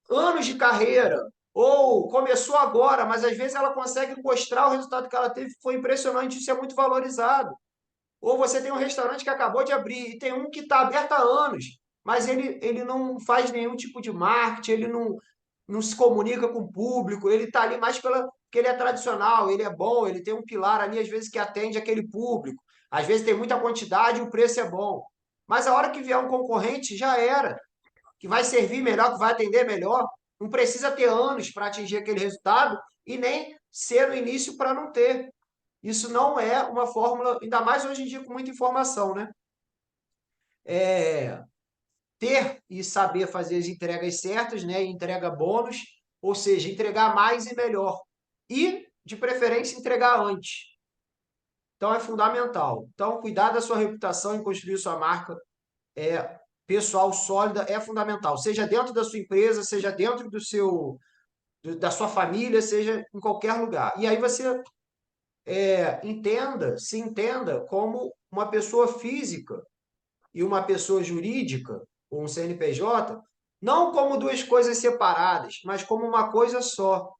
anos de carreira, ou começou agora, mas às vezes ela consegue mostrar o resultado que ela teve, foi impressionante, isso é muito valorizado. Ou você tem um restaurante que acabou de abrir e tem um que está aberto há anos, mas ele não faz nenhum tipo de marketing, ele não se comunica com o público, ele está ali mais porque ele é tradicional, ele é bom, ele tem um pilar ali, às vezes, que atende aquele público. Às vezes tem muita quantidade e o preço é bom. Mas a hora que vier um concorrente, já era. Que vai servir melhor, que vai atender melhor. Não precisa ter anos para atingir aquele resultado e nem ser no início para não ter. Isso não é uma fórmula, ainda mais hoje em dia com muita informação, né? Ter e saber fazer as entregas certas, né? Entrega bônus, ou seja, entregar mais e melhor. E, de preferência, entregar antes. Então, é fundamental. Então, cuidar da sua reputação e construir sua marca pessoal sólida é fundamental. Seja dentro da sua empresa, seja dentro da sua família, seja em qualquer lugar. E aí você se entenda como uma pessoa física e uma pessoa jurídica, ou um CNPJ, não como duas coisas separadas, mas como uma coisa só.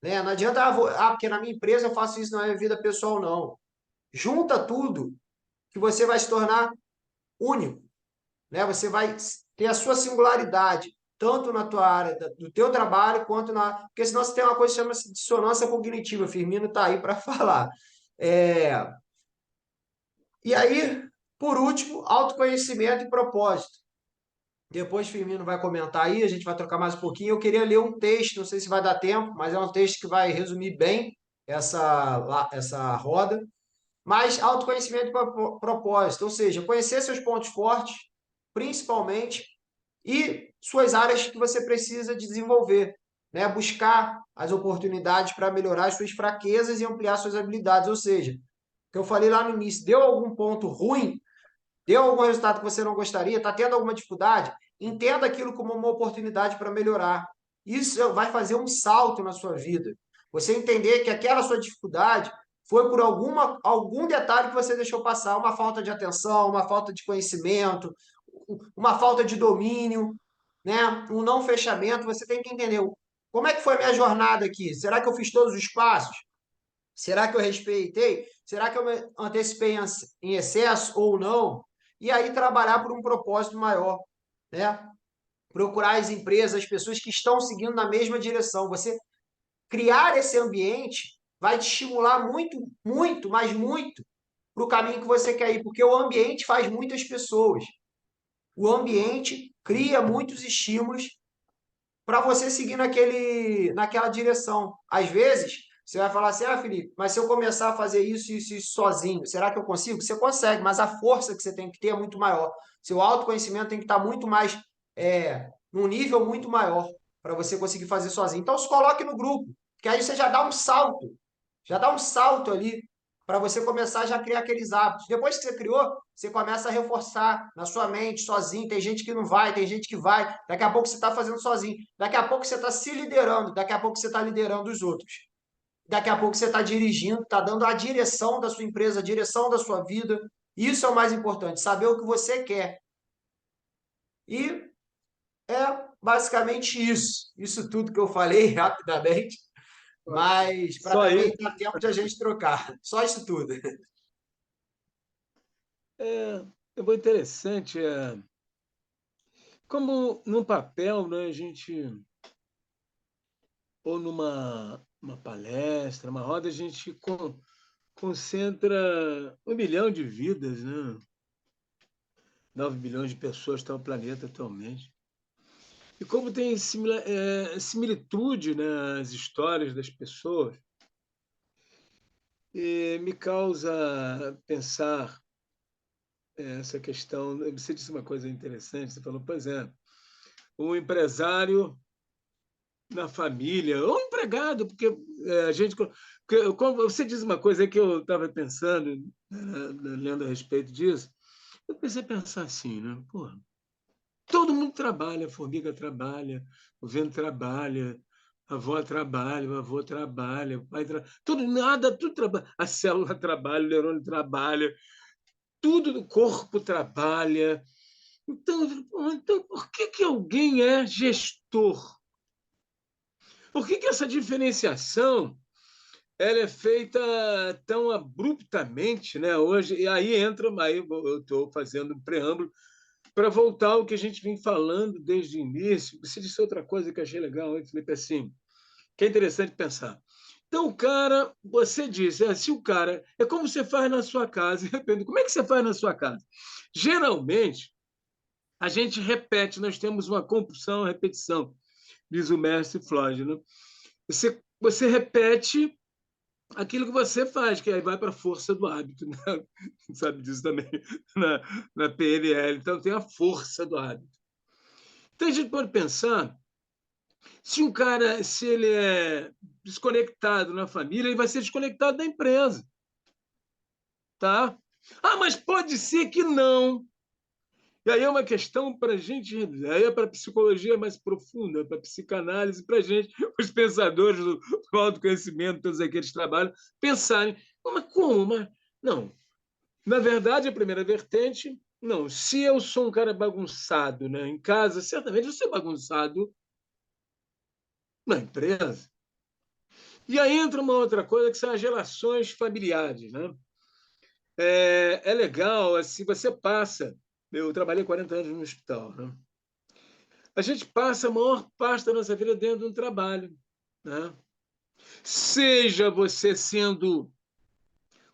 Né? Não adianta, porque na minha empresa eu faço isso na minha vida pessoal, não. Junta tudo que você vai se tornar único. Né? Você vai ter a sua singularidade, tanto na tua área do teu trabalho, quanto na... Porque senão você tem uma coisa que chama-se dissonância cognitiva. Firmino está aí para falar. É... E aí, por último, autoconhecimento e propósito. Depois Firmino vai comentar aí, a gente vai trocar mais um pouquinho. Eu queria ler um texto, não sei se vai dar tempo, mas é um texto que vai resumir bem essa roda. Mas autoconhecimento e propósito, ou seja, conhecer seus pontos fortes, principalmente, e suas áreas que você precisa desenvolver, né? Buscar as oportunidades para melhorar as suas fraquezas e ampliar suas habilidades, ou seja, o que eu falei lá no início, deu algum ponto ruim, deu algum resultado que você não gostaria, está tendo alguma dificuldade, entenda aquilo como uma oportunidade para melhorar. Isso vai fazer um salto na sua vida. Você entender que aquela sua dificuldade foi por algum detalhe que você deixou passar, uma falta de atenção, uma falta de conhecimento, uma falta de domínio, né? Um não fechamento. Você tem que entender como é que foi a minha jornada aqui. Será que eu fiz todos os passos? Será que eu respeitei? Será que eu me antecipei em excesso ou não? E aí trabalhar por um propósito maior, né? Procurar as empresas, as pessoas que estão seguindo na mesma direção. Você criar esse ambiente vai te estimular muito, muito, mas muito para o caminho que você quer ir, porque o ambiente faz muitas pessoas. O ambiente cria muitos estímulos para você seguir naquela direção. Às vezes, você vai falar assim, Felipe, mas se eu começar a fazer isso sozinho, será que eu consigo? Você consegue, mas a força que você tem que ter é muito maior. Seu autoconhecimento tem que estar muito mais, num nível muito maior para você conseguir fazer sozinho. Então, se coloque no grupo, que aí você já dá um salto ali para você começar já a criar aqueles hábitos. Depois que você criou, você começa a reforçar na sua mente, sozinho. Tem gente que não vai, tem gente que vai. Daqui a pouco você está fazendo sozinho. Daqui a pouco você está se liderando. Daqui a pouco você está liderando os outros. Daqui a pouco você está dirigindo, está dando a direção da sua empresa, a direção da sua vida. Isso é o mais importante, saber o que você quer. E é basicamente isso. Isso tudo que eu falei rapidamente, mas para Só também isso. dar tempo de a gente trocar. Só isso tudo. É muito interessante. Como no papel, né, a gente, ou numa uma palestra, uma roda, a gente concentra 1 milhão de vidas, né? 9 bilhões de pessoas estão no planeta atualmente. E como tem similitude nas histórias das pessoas, me causa pensar essa questão. Você disse uma coisa interessante, você falou, pois é, o empresário na família, ou empregado, porque a gente. Porque, como você diz uma coisa que eu estava pensando, lendo a respeito disso, eu pensei a pensar assim, né? Pô, todo mundo trabalha, a formiga trabalha, o vento trabalha, a avó trabalha, o avô trabalha, o pai trabalha, tudo trabalha. A célula trabalha, o neurônio trabalha, tudo no corpo trabalha. Então, por que alguém é gestor? Por que essa diferenciação ela é feita tão abruptamente, né? Hoje, e aí entra, aí eu estou fazendo um preâmbulo para voltar ao que a gente vem falando desde o início. Você disse outra coisa que eu achei legal, Felipe, assim, que é interessante pensar. Então, o cara, você diz, se o cara, é como você faz na sua casa, depende, como é que você faz na sua casa? Geralmente, a gente repete, nós temos uma compulsão, repetição, diz o mestre Floyd, né? Você repete aquilo que você faz, que aí vai para a força do hábito, né? Sabe disso também na PNL. Então, tem a força do hábito. Então, a gente pode pensar, se um cara, se ele é desconectado na família, ele vai ser desconectado da empresa. tá? Ah, mas pode ser que não. E aí é uma questão para a gente, aí é para a psicologia mais profunda, para a psicanálise, para a gente, os pensadores do autoconhecimento, todos aqueles trabalhos, pensarem, mas como? Mas, não. Na verdade, a primeira vertente, não. Se eu sou um cara bagunçado, né, em casa, certamente eu sou bagunçado na empresa. E aí entra uma outra coisa, que são as relações familiares. Né? É legal, assim, você passa. Eu trabalhei 40 anos no hospital. Né? A gente passa a maior parte da nossa vida dentro de um trabalho. Né? Seja você sendo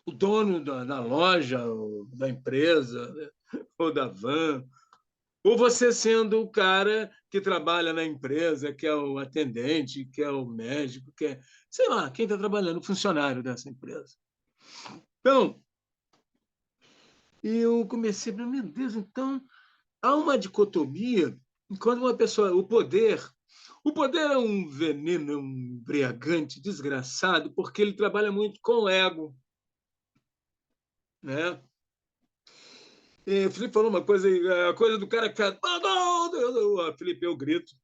o dono da loja, ou da empresa, né? Ou da van, ou você sendo o cara que trabalha na empresa, que é o atendente, que é o médico, que é, sei lá, quem está trabalhando, o funcionário dessa empresa. Então, eu comecei, meu Deus, então há uma dicotomia enquanto uma pessoa, o poder é um veneno, um embriagante, desgraçado, porque ele trabalha muito com o ego, né? E o Felipe falou uma coisa, a coisa do cara que fala, Felipe, eu grito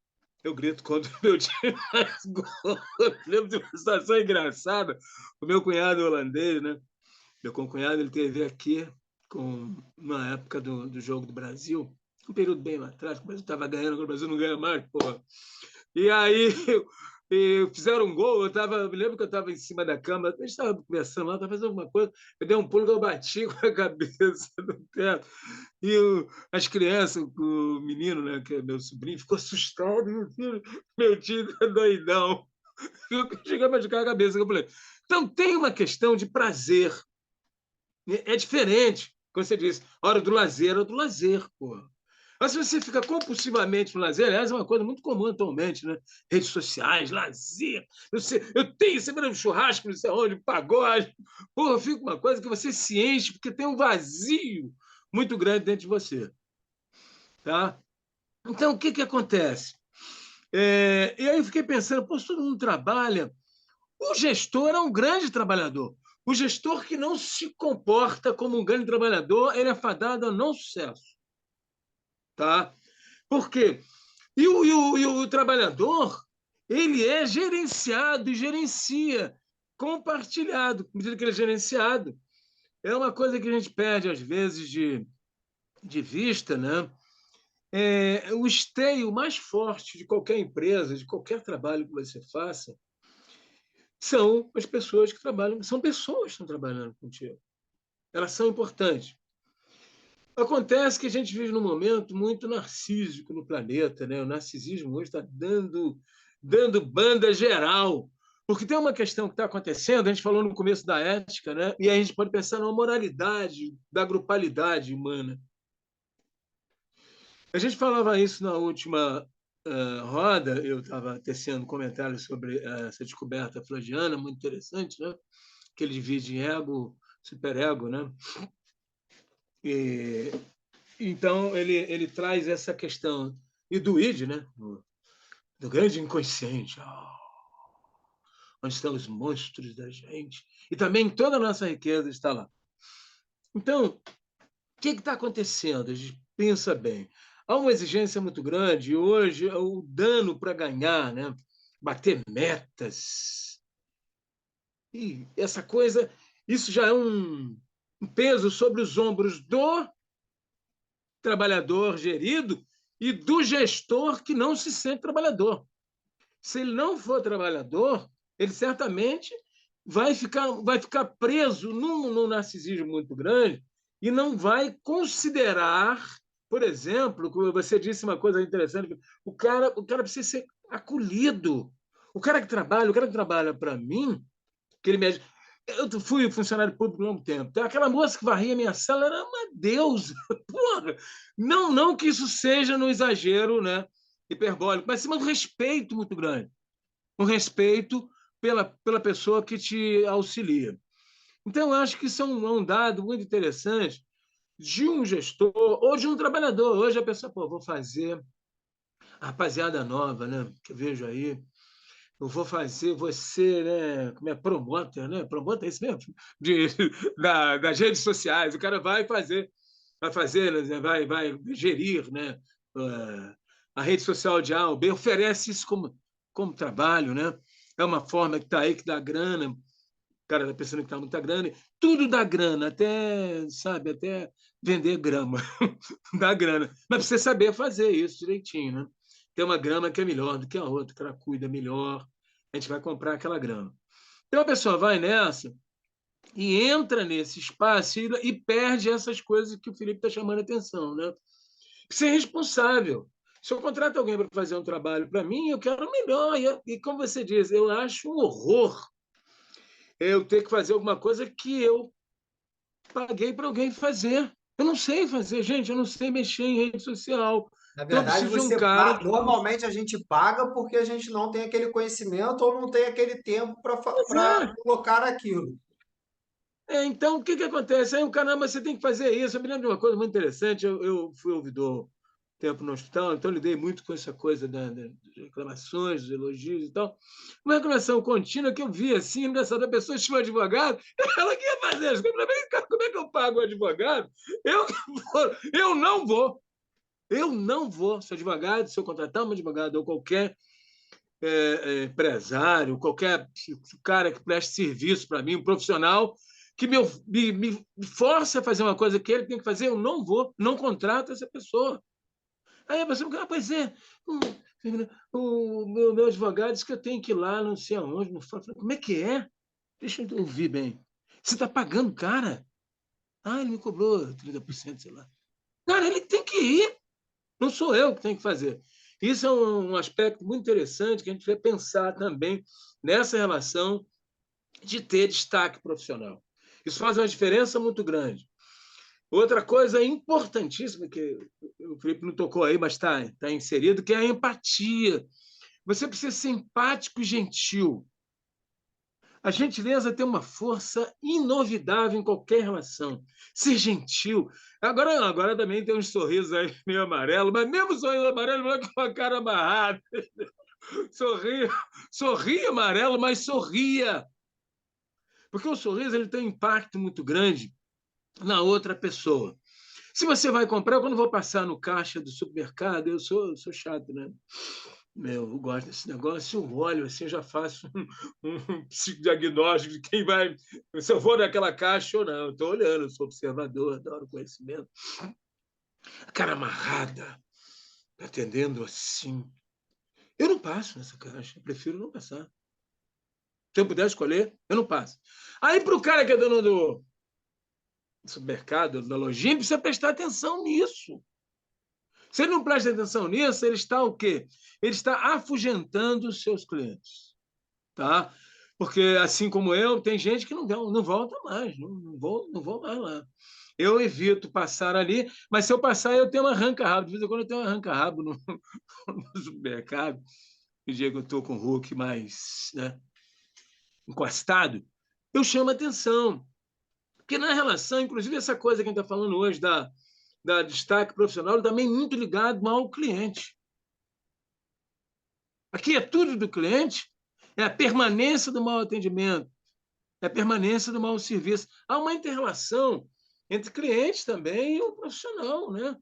quando meu time faz gol. Eu lembro de uma situação engraçada, o meu cunhado holandês, né? Meu cunhado, ele teve aqui com uma época do jogo do Brasil, um período bem lá atrás, que o Brasil estava ganhando, agora o Brasil não ganha mais, porra. E aí fizeram um gol, me lembro que eu estava em cima da cama, a gente estava conversando lá, estava fazendo alguma coisa, eu dei um pulo que eu bati com a cabeça no teto. E as crianças, o menino, né, que é meu sobrinho, ficou assustado, meu tio é doidão. Eu cheguei a machucar a cabeça. Eu falei, então tem uma questão de prazer. É diferente, como você disse, a hora do lazer é do lazer, pô. Mas se você fica compulsivamente no lazer, aliás, é uma coisa muito comum atualmente, né? Redes sociais, lazer. Eu tenho semana de churrasco, não sei onde, pagode. Pô, fica uma coisa que você se enche porque tem um vazio muito grande dentro de você. Tá? Então, o que, que acontece? E aí eu fiquei pensando, pô, se todo mundo trabalha, o gestor é um grande trabalhador. O gestor que não se comporta como um grande trabalhador, ele é fadado ao não sucesso. Tá? Por quê? E o trabalhador, ele é gerenciado e gerencia, compartilhado. À medida que ele é gerenciado, é uma coisa que a gente perde, às vezes, de vista, né? O esteio mais forte de qualquer empresa, de qualquer trabalho que você faça, são as pessoas que trabalham, são pessoas que estão trabalhando contigo. Elas são importantes. Acontece que a gente vive num momento muito narcísico no planeta, né? O narcisismo hoje está dando banda geral. Porque tem uma questão que está acontecendo, a gente falou no começo da ética, né? E aí a gente pode pensar na moralidade da grupalidade humana. A gente falava isso na última roda, eu estava tecendo comentários sobre essa descoberta freudiana, muito interessante, né? Que ele divide em ego, superego, né? E, então, ele traz essa questão, e do id, né? Do grande inconsciente, onde estão os monstros da gente, e também toda a nossa riqueza está lá. Então, o que está acontecendo? A gente pensa bem. Há uma exigência muito grande, e hoje o dano para ganhar, né? Bater metas, e essa coisa, isso já é um peso sobre os ombros do trabalhador gerido e do gestor que não se sente trabalhador. Se ele não for trabalhador, ele certamente vai ficar preso num narcisismo muito grande e não vai considerar, por exemplo, você disse uma coisa interessante, o cara precisa ser acolhido. O cara que trabalha para mim, que ele me eu fui funcionário público há um tempo. Então, aquela moça que varria minha sala era uma deusa. Porra! Não que isso seja no exagero, né? Hiperbólico, mas sim um respeito muito grande. Um respeito pela pessoa que te auxilia. Então, eu acho que isso é um dado muito interessante de um gestor ou de um trabalhador. Hoje a pessoa, pô, vou fazer a rapaziada nova, né? Que eu vejo aí, eu vou fazer você, né, como é, promotor, né? Promotor é isso mesmo? De, das redes sociais. O cara vai fazer, né, vai gerir, né, a rede social de A ou B, oferece isso como trabalho, né? É uma forma que está aí, que dá grana, o cara está pensando que está muita grana, tudo dá grana, até, sabe, até vender grama, dá grana. Mas precisa saber fazer isso direitinho, né? Tem uma grama que é melhor do que a outra, que ela cuida melhor, a gente vai comprar aquela grama. Então a pessoa vai nessa e entra nesse espaço e perde essas coisas que o Felipe está chamando a atenção, né? Ser responsável. Se eu contrato alguém para fazer um trabalho para mim, eu quero o melhor. E como você diz, eu acho um horror eu ter que fazer alguma coisa que eu paguei para alguém fazer. Eu não sei fazer, gente, eu não sei mexer em rede social. Na Então eu verdade, preciso de um cara que. normalmente a gente paga porque a gente não tem aquele conhecimento ou não tem aquele tempo Pois para é. colocar aquilo. Então, o que acontece? Aí o caramba, você tem que fazer isso. Eu me lembro de uma coisa muito interessante. Eu fui ouvidor tempo no hospital, então lidei muito com essa coisa das reclamações, dos elogios e tal. Uma reclamação contínua que eu vi assim, engraçado, a pessoa tinha um advogado, ela queria fazer as coisas. Como é que eu pago o advogado? Eu, eu não vou. Eu não vou. Se advogado, se eu contratar um advogado ou qualquer empresário, qualquer cara que preste serviço para mim, um profissional que me force a fazer uma coisa que ele tem que fazer, eu não vou, não contrato essa pessoa. Aí a pessoa fala, pois é, o meu advogado disse que eu tenho que ir lá, não sei aonde, não fala. Como é que é? Deixa eu ouvir bem. Você está pagando, cara? Ah, ele me cobrou 30%, sei lá. Cara, ele tem que ir. Não sou eu que tenho que fazer. Isso é um aspecto muito interessante que a gente vai pensar também nessa relação de ter destaque profissional. Isso faz uma diferença muito grande. Outra coisa importantíssima que o Felipe não tocou aí, mas está inserido, que é a empatia. Você precisa ser empático e gentil. A gentileza tem uma força inovidável em qualquer relação. Ser gentil. Agora também tem uns sorrisos aí meio amarelo, mas mesmo sorriso amarelo não é com a cara amarrada. Sorria, sorria amarelo, mas sorria. Porque o sorriso ele tem um impacto muito grande na outra pessoa. Se você vai comprar, quando eu vou passar no caixa do supermercado, eu sou chato, né? Eu gosto desse negócio, eu olho assim, eu já faço um psicodiagnóstico de quem vai, se eu vou naquela caixa ou não. Estou olhando, eu sou observador, adoro conhecimento. A cara amarrada, atendendo assim. Eu não passo nessa caixa, eu prefiro não passar. Se eu puder escolher, eu não passo. Aí, para o cara que é dono do supermercado, da lojinha, precisa prestar atenção nisso. Se ele não presta atenção nisso, ele está o quê? Ele está afugentando os seus clientes. Tá? Porque, assim como eu, tem gente que não volta mais, não vou mais lá. Eu evito passar ali, mas se eu passar, eu tenho uma arranca-rabo. De vez em quando eu tenho uma arranca-rabo no supermercado. O dia que eu estou com o Hulk mais, né, encostado, eu chamo atenção. Porque na relação, inclusive essa coisa que a gente está falando hoje da destaque profissional, também muito ligado ao cliente. Aqui é tudo do cliente, é a permanência do mau atendimento, é a permanência do mau serviço. Há uma inter-relação entre clientes também e o profissional, né? O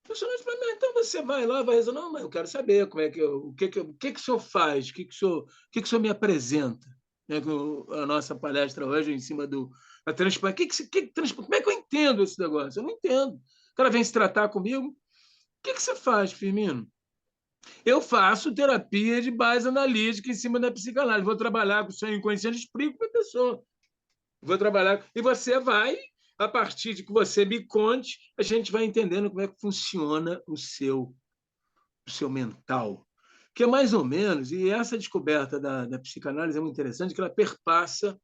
profissional diz para mim, então você vai lá, vai resolver. Não, mas eu quero saber como é que o que o senhor faz, o que o senhor me apresenta. Né? A nossa palestra hoje em cima da transparência. Como é que eu entendo esse negócio? Eu não entendo. O cara vem se tratar comigo. O que você faz, Firmino? Eu faço terapia de base analítica em cima da psicanálise. Vou trabalhar com o seu inconsciente, explico para a pessoa. Vou trabalhar. E você vai, a partir de que você me conte, a gente vai entendendo como é que funciona o seu mental. Que é mais ou menos, e essa descoberta da psicanálise é muito interessante, que ela perpassa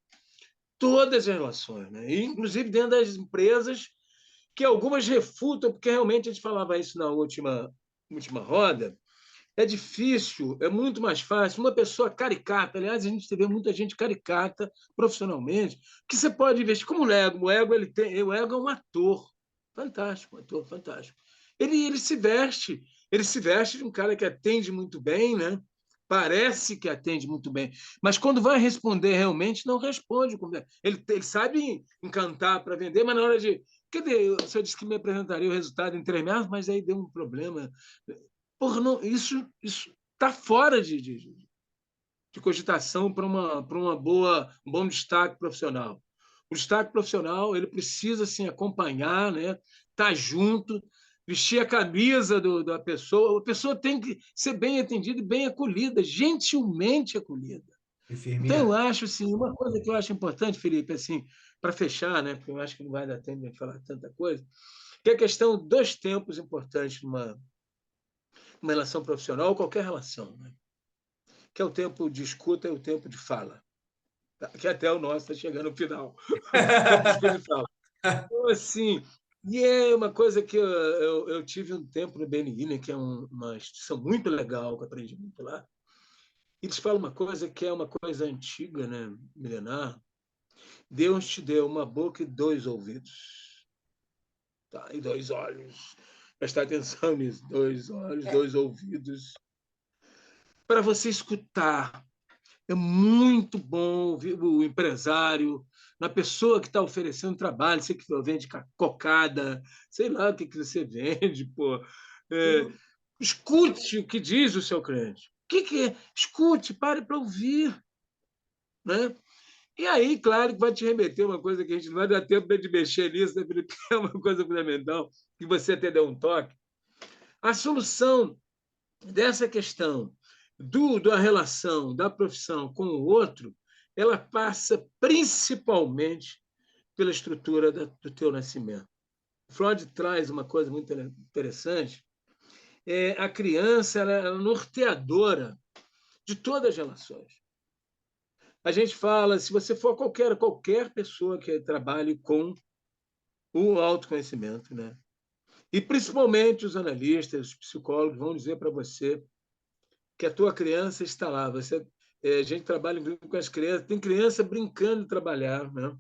todas as relações, né? E, inclusive dentro das empresas, que algumas refutam, porque realmente a gente falava isso na última roda, é difícil, é muito mais fácil. Uma pessoa caricata, aliás, a gente vê muita gente caricata profissionalmente, que você pode investir como o ego, o ego é um ator fantástico, um ator fantástico. Ele se veste de um cara que atende muito bem, né? parece que atende muito bem, mas quando vai responder realmente, não responde. Ele sabe encantar para vender, mas na hora de. Quer dizer, o senhor disse que me apresentaria o resultado em 3 meses, mas aí deu um problema. Porra, não, isso está fora de cogitação para um bom destaque profissional. O destaque profissional ele precisa assim, acompanhar, né? Estar tá junto, vestir a camisa da pessoa. A pessoa tem que ser bem atendida e bem acolhida, gentilmente acolhida. E Então, eu Firmino, acho assim, uma coisa que eu acho importante, Felipe, assim, para fechar, né? Porque eu acho que não vai dar tempo de falar tanta coisa, que é a questão dos tempos importantes numa relação profissional ou qualquer relação, né? Que é o tempo de escuta e o tempo de fala. Que até o nosso está chegando no final. O tempo de escuta e fala. Então, assim, e é uma coisa que eu tive um tempo no BNI, né, que é uma instituição muito legal, que eu aprendi muito lá. E eles falam uma coisa que é uma coisa antiga, né, milenar. Deus te deu uma boca e 2 ouvidos, tá? E 2 olhos. Prestar atenção nisso. 2 olhos, 2 ouvidos. Para você escutar. É muito bom o empresário, na pessoa que está oferecendo trabalho, você que vende cocada, sei lá o que você vende, pô. É, tudo, escute o que diz o seu cliente. O que é? Escute, pare para ouvir. Né? E aí, claro, que vai te remeter uma coisa que a gente não vai dar tempo de mexer nisso, né, Felipe? É uma coisa fundamental, que você até deu um toque. A solução dessa questão da relação da profissão com o outro, ela passa principalmente pela estrutura do teu nascimento. Freud traz uma coisa muito interessante, a criança ela é norteadora de todas as relações. A gente fala, se você for qualquer pessoa que trabalhe com o autoconhecimento, né? E principalmente os analistas, os psicólogos vão dizer para você que a tua criança está lá. A gente trabalha com as crianças, tem criança brincando de trabalhar, né?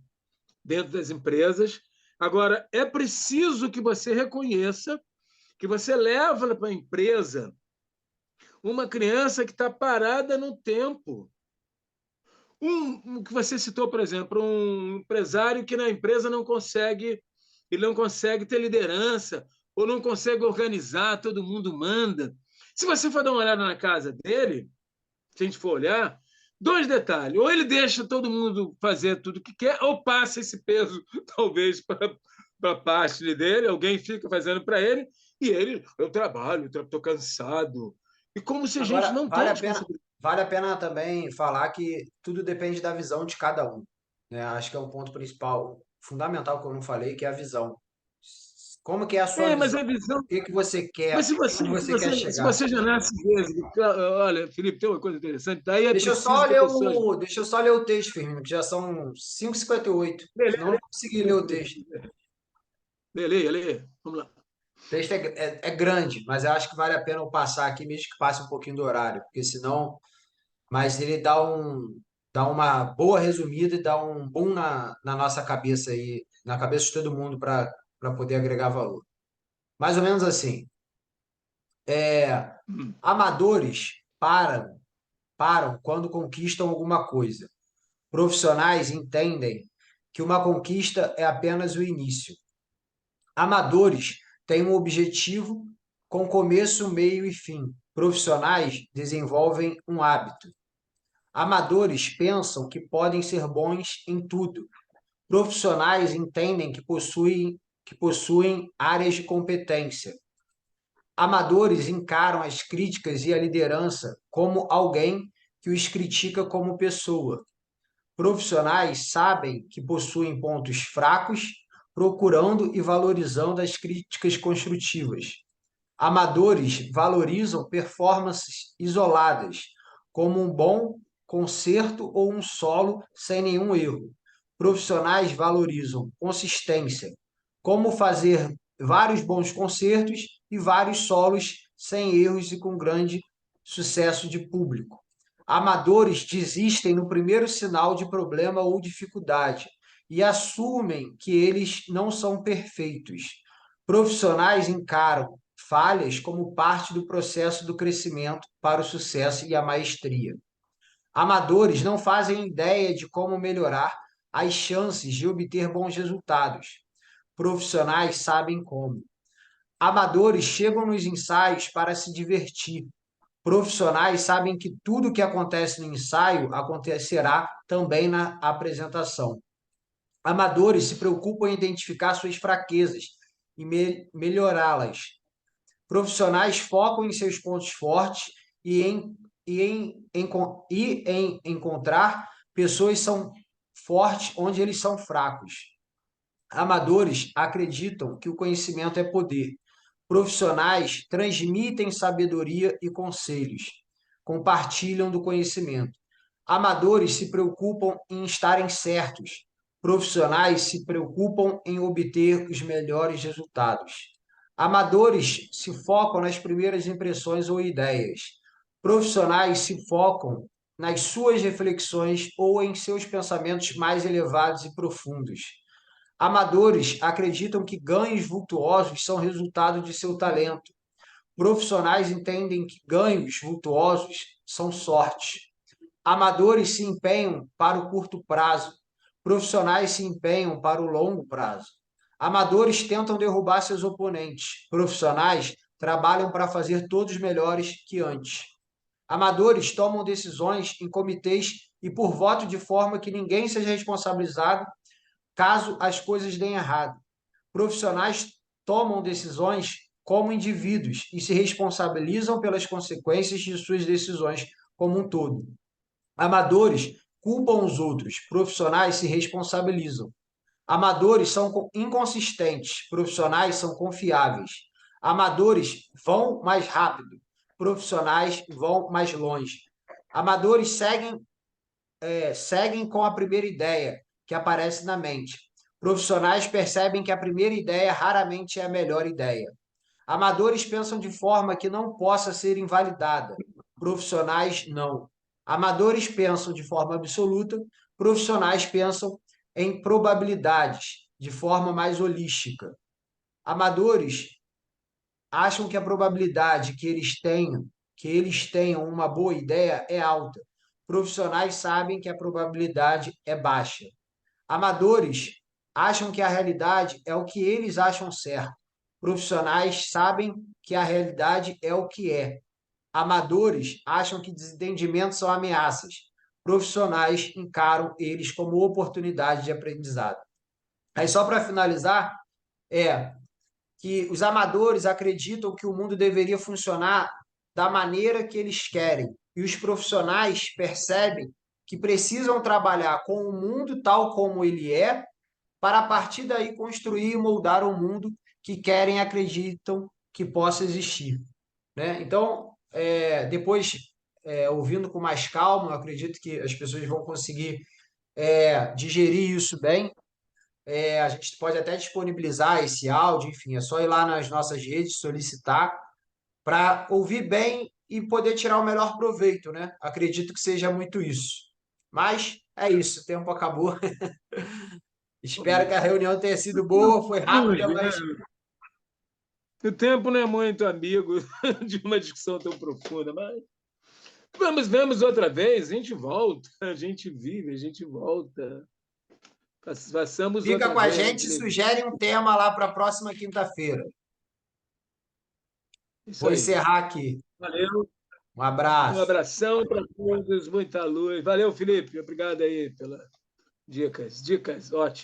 Dentro das empresas. Agora, é preciso que você reconheça que você leva para a empresa uma criança que está parada no tempo. Que você citou, por exemplo, um empresário que na empresa ele não consegue ter liderança, ou não consegue organizar, todo mundo manda. Se você for dar uma olhada na casa dele, se a gente for olhar, 2 detalhes. Ou ele deixa todo mundo fazer tudo o que quer, ou passa esse peso, talvez, para a parte dele, alguém fica fazendo para ele, e ele, eu trabalho, estou cansado. E como se a gente agora não tem responsabilidade. vale a pena também falar que tudo depende da visão de cada um, né? Acho que é um ponto principal, fundamental que eu não falei, que é a visão. Como que é a sua Mas visão? a visão. O que que você Mas quer? se você, Onde se você quer você, se chegar? você já nasce mesmo, olha, Felipe, tem uma coisa interessante, daí é preciso que a pessoa. Deixa eu só ler o texto, Firmino, que já são 5h58. Senão eu não consegui ler o texto. Lê. Vamos lá. O texto é grande, mas eu acho que vale a pena eu passar aqui, mesmo que passe um pouquinho do horário, porque senão. Mas ele dá uma boa resumida e dá um boom na nossa cabeça aí, na cabeça de todo mundo para poder agregar valor. Mais ou menos assim. Hum. Amadores param quando conquistam alguma coisa. Profissionais entendem que uma conquista é apenas o início. Amadores têm um objetivo com começo, meio e fim. Profissionais desenvolvem um hábito. Amadores pensam que podem ser bons em tudo. Profissionais entendem que possuem áreas de competência. Amadores encaram as críticas e a liderança como alguém que os critica como pessoa. Profissionais sabem que possuem pontos fracos, procurando e valorizando as críticas construtivas. Amadores valorizam performances isoladas, como um bom concerto ou um solo sem nenhum erro. Profissionais valorizam consistência, como fazer vários bons concertos e vários solos sem erros e com grande sucesso de público. Amadores desistem no primeiro sinal de problema ou dificuldade e assumem que eles não são perfeitos. Profissionais encaram falhas como parte do processo do crescimento para o sucesso e a maestria. Amadores não fazem ideia de como melhorar as chances de obter bons resultados. Profissionais sabem como. Amadores chegam nos ensaios para se divertir. Profissionais sabem que tudo que acontece no ensaio acontecerá também na apresentação. Amadores se preocupam em identificar suas fraquezas e melhorá-las. Profissionais focam em seus pontos fortes e em encontrar pessoas que são fortes onde eles são fracos. Amadores acreditam que o conhecimento é poder. Profissionais transmitem sabedoria e conselhos, compartilham do conhecimento. Amadores se preocupam em estarem certos. Profissionais se preocupam em obter os melhores resultados. Amadores se focam nas primeiras impressões ou ideias. Profissionais se focam nas suas reflexões ou em seus pensamentos mais elevados e profundos. Amadores acreditam que ganhos vultuosos são resultado de seu talento. Profissionais entendem que ganhos vultuosos são sorte. Amadores se empenham para o curto prazo. Profissionais se empenham para o longo prazo. Amadores tentam derrubar seus oponentes. Profissionais trabalham para fazer todos melhores que antes. Amadores tomam decisões em comitês e por voto de forma que ninguém seja responsabilizado caso as coisas deem errado. Profissionais tomam decisões como indivíduos e se responsabilizam pelas consequências de suas decisões como um todo. Amadores culpam os outros, profissionais se responsabilizam. Amadores são inconsistentes, profissionais são confiáveis. Amadores vão mais rápido, profissionais vão mais longe. Amadores seguem com a primeira ideia que aparece na mente. Profissionais percebem que a primeira ideia raramente é a melhor ideia. Amadores pensam de forma que não possa ser invalidada. Profissionais não. Amadores pensam de forma absoluta, profissionais pensam em probabilidades, de forma mais holística. Amadores acham que a probabilidade que eles tenham uma boa ideia é alta. Profissionais sabem que a probabilidade é baixa. Amadores acham que a realidade é o que eles acham certo. Profissionais sabem que a realidade é o que é. Amadores acham que desentendimentos são ameaças. Profissionais encaram eles como oportunidade de aprendizado. Aí, só para finalizar, é que os amadores acreditam que o mundo deveria funcionar da maneira que eles querem, e os profissionais percebem que precisam trabalhar com o mundo tal como ele é, para a partir daí construir e moldar o mundo que querem e acreditam que possa existir, né? Então, depois, ouvindo com mais calma, eu acredito que as pessoas vão conseguir digerir isso bem. A gente pode até disponibilizar esse áudio, enfim, é só ir lá nas nossas redes, solicitar, para ouvir bem e poder tirar o melhor proveito, né? Acredito que seja muito isso. Mas é isso, o tempo acabou. Espero que a reunião tenha sido boa, foi rápida, Hoje, né? mas O tempo não é muito amigo de uma discussão tão profunda, mas vemos outra vez, a gente volta, a gente vive, a gente volta. Façamos fica outra com a vez. gente e sugere um tema lá para a próxima quinta-feira. Isso Vou aí. encerrar aqui. Valeu. Um Um abraço. abração para todos, muita luz. Valeu, Felipe. Obrigado aí pelas dicas. Dicas, ótimo.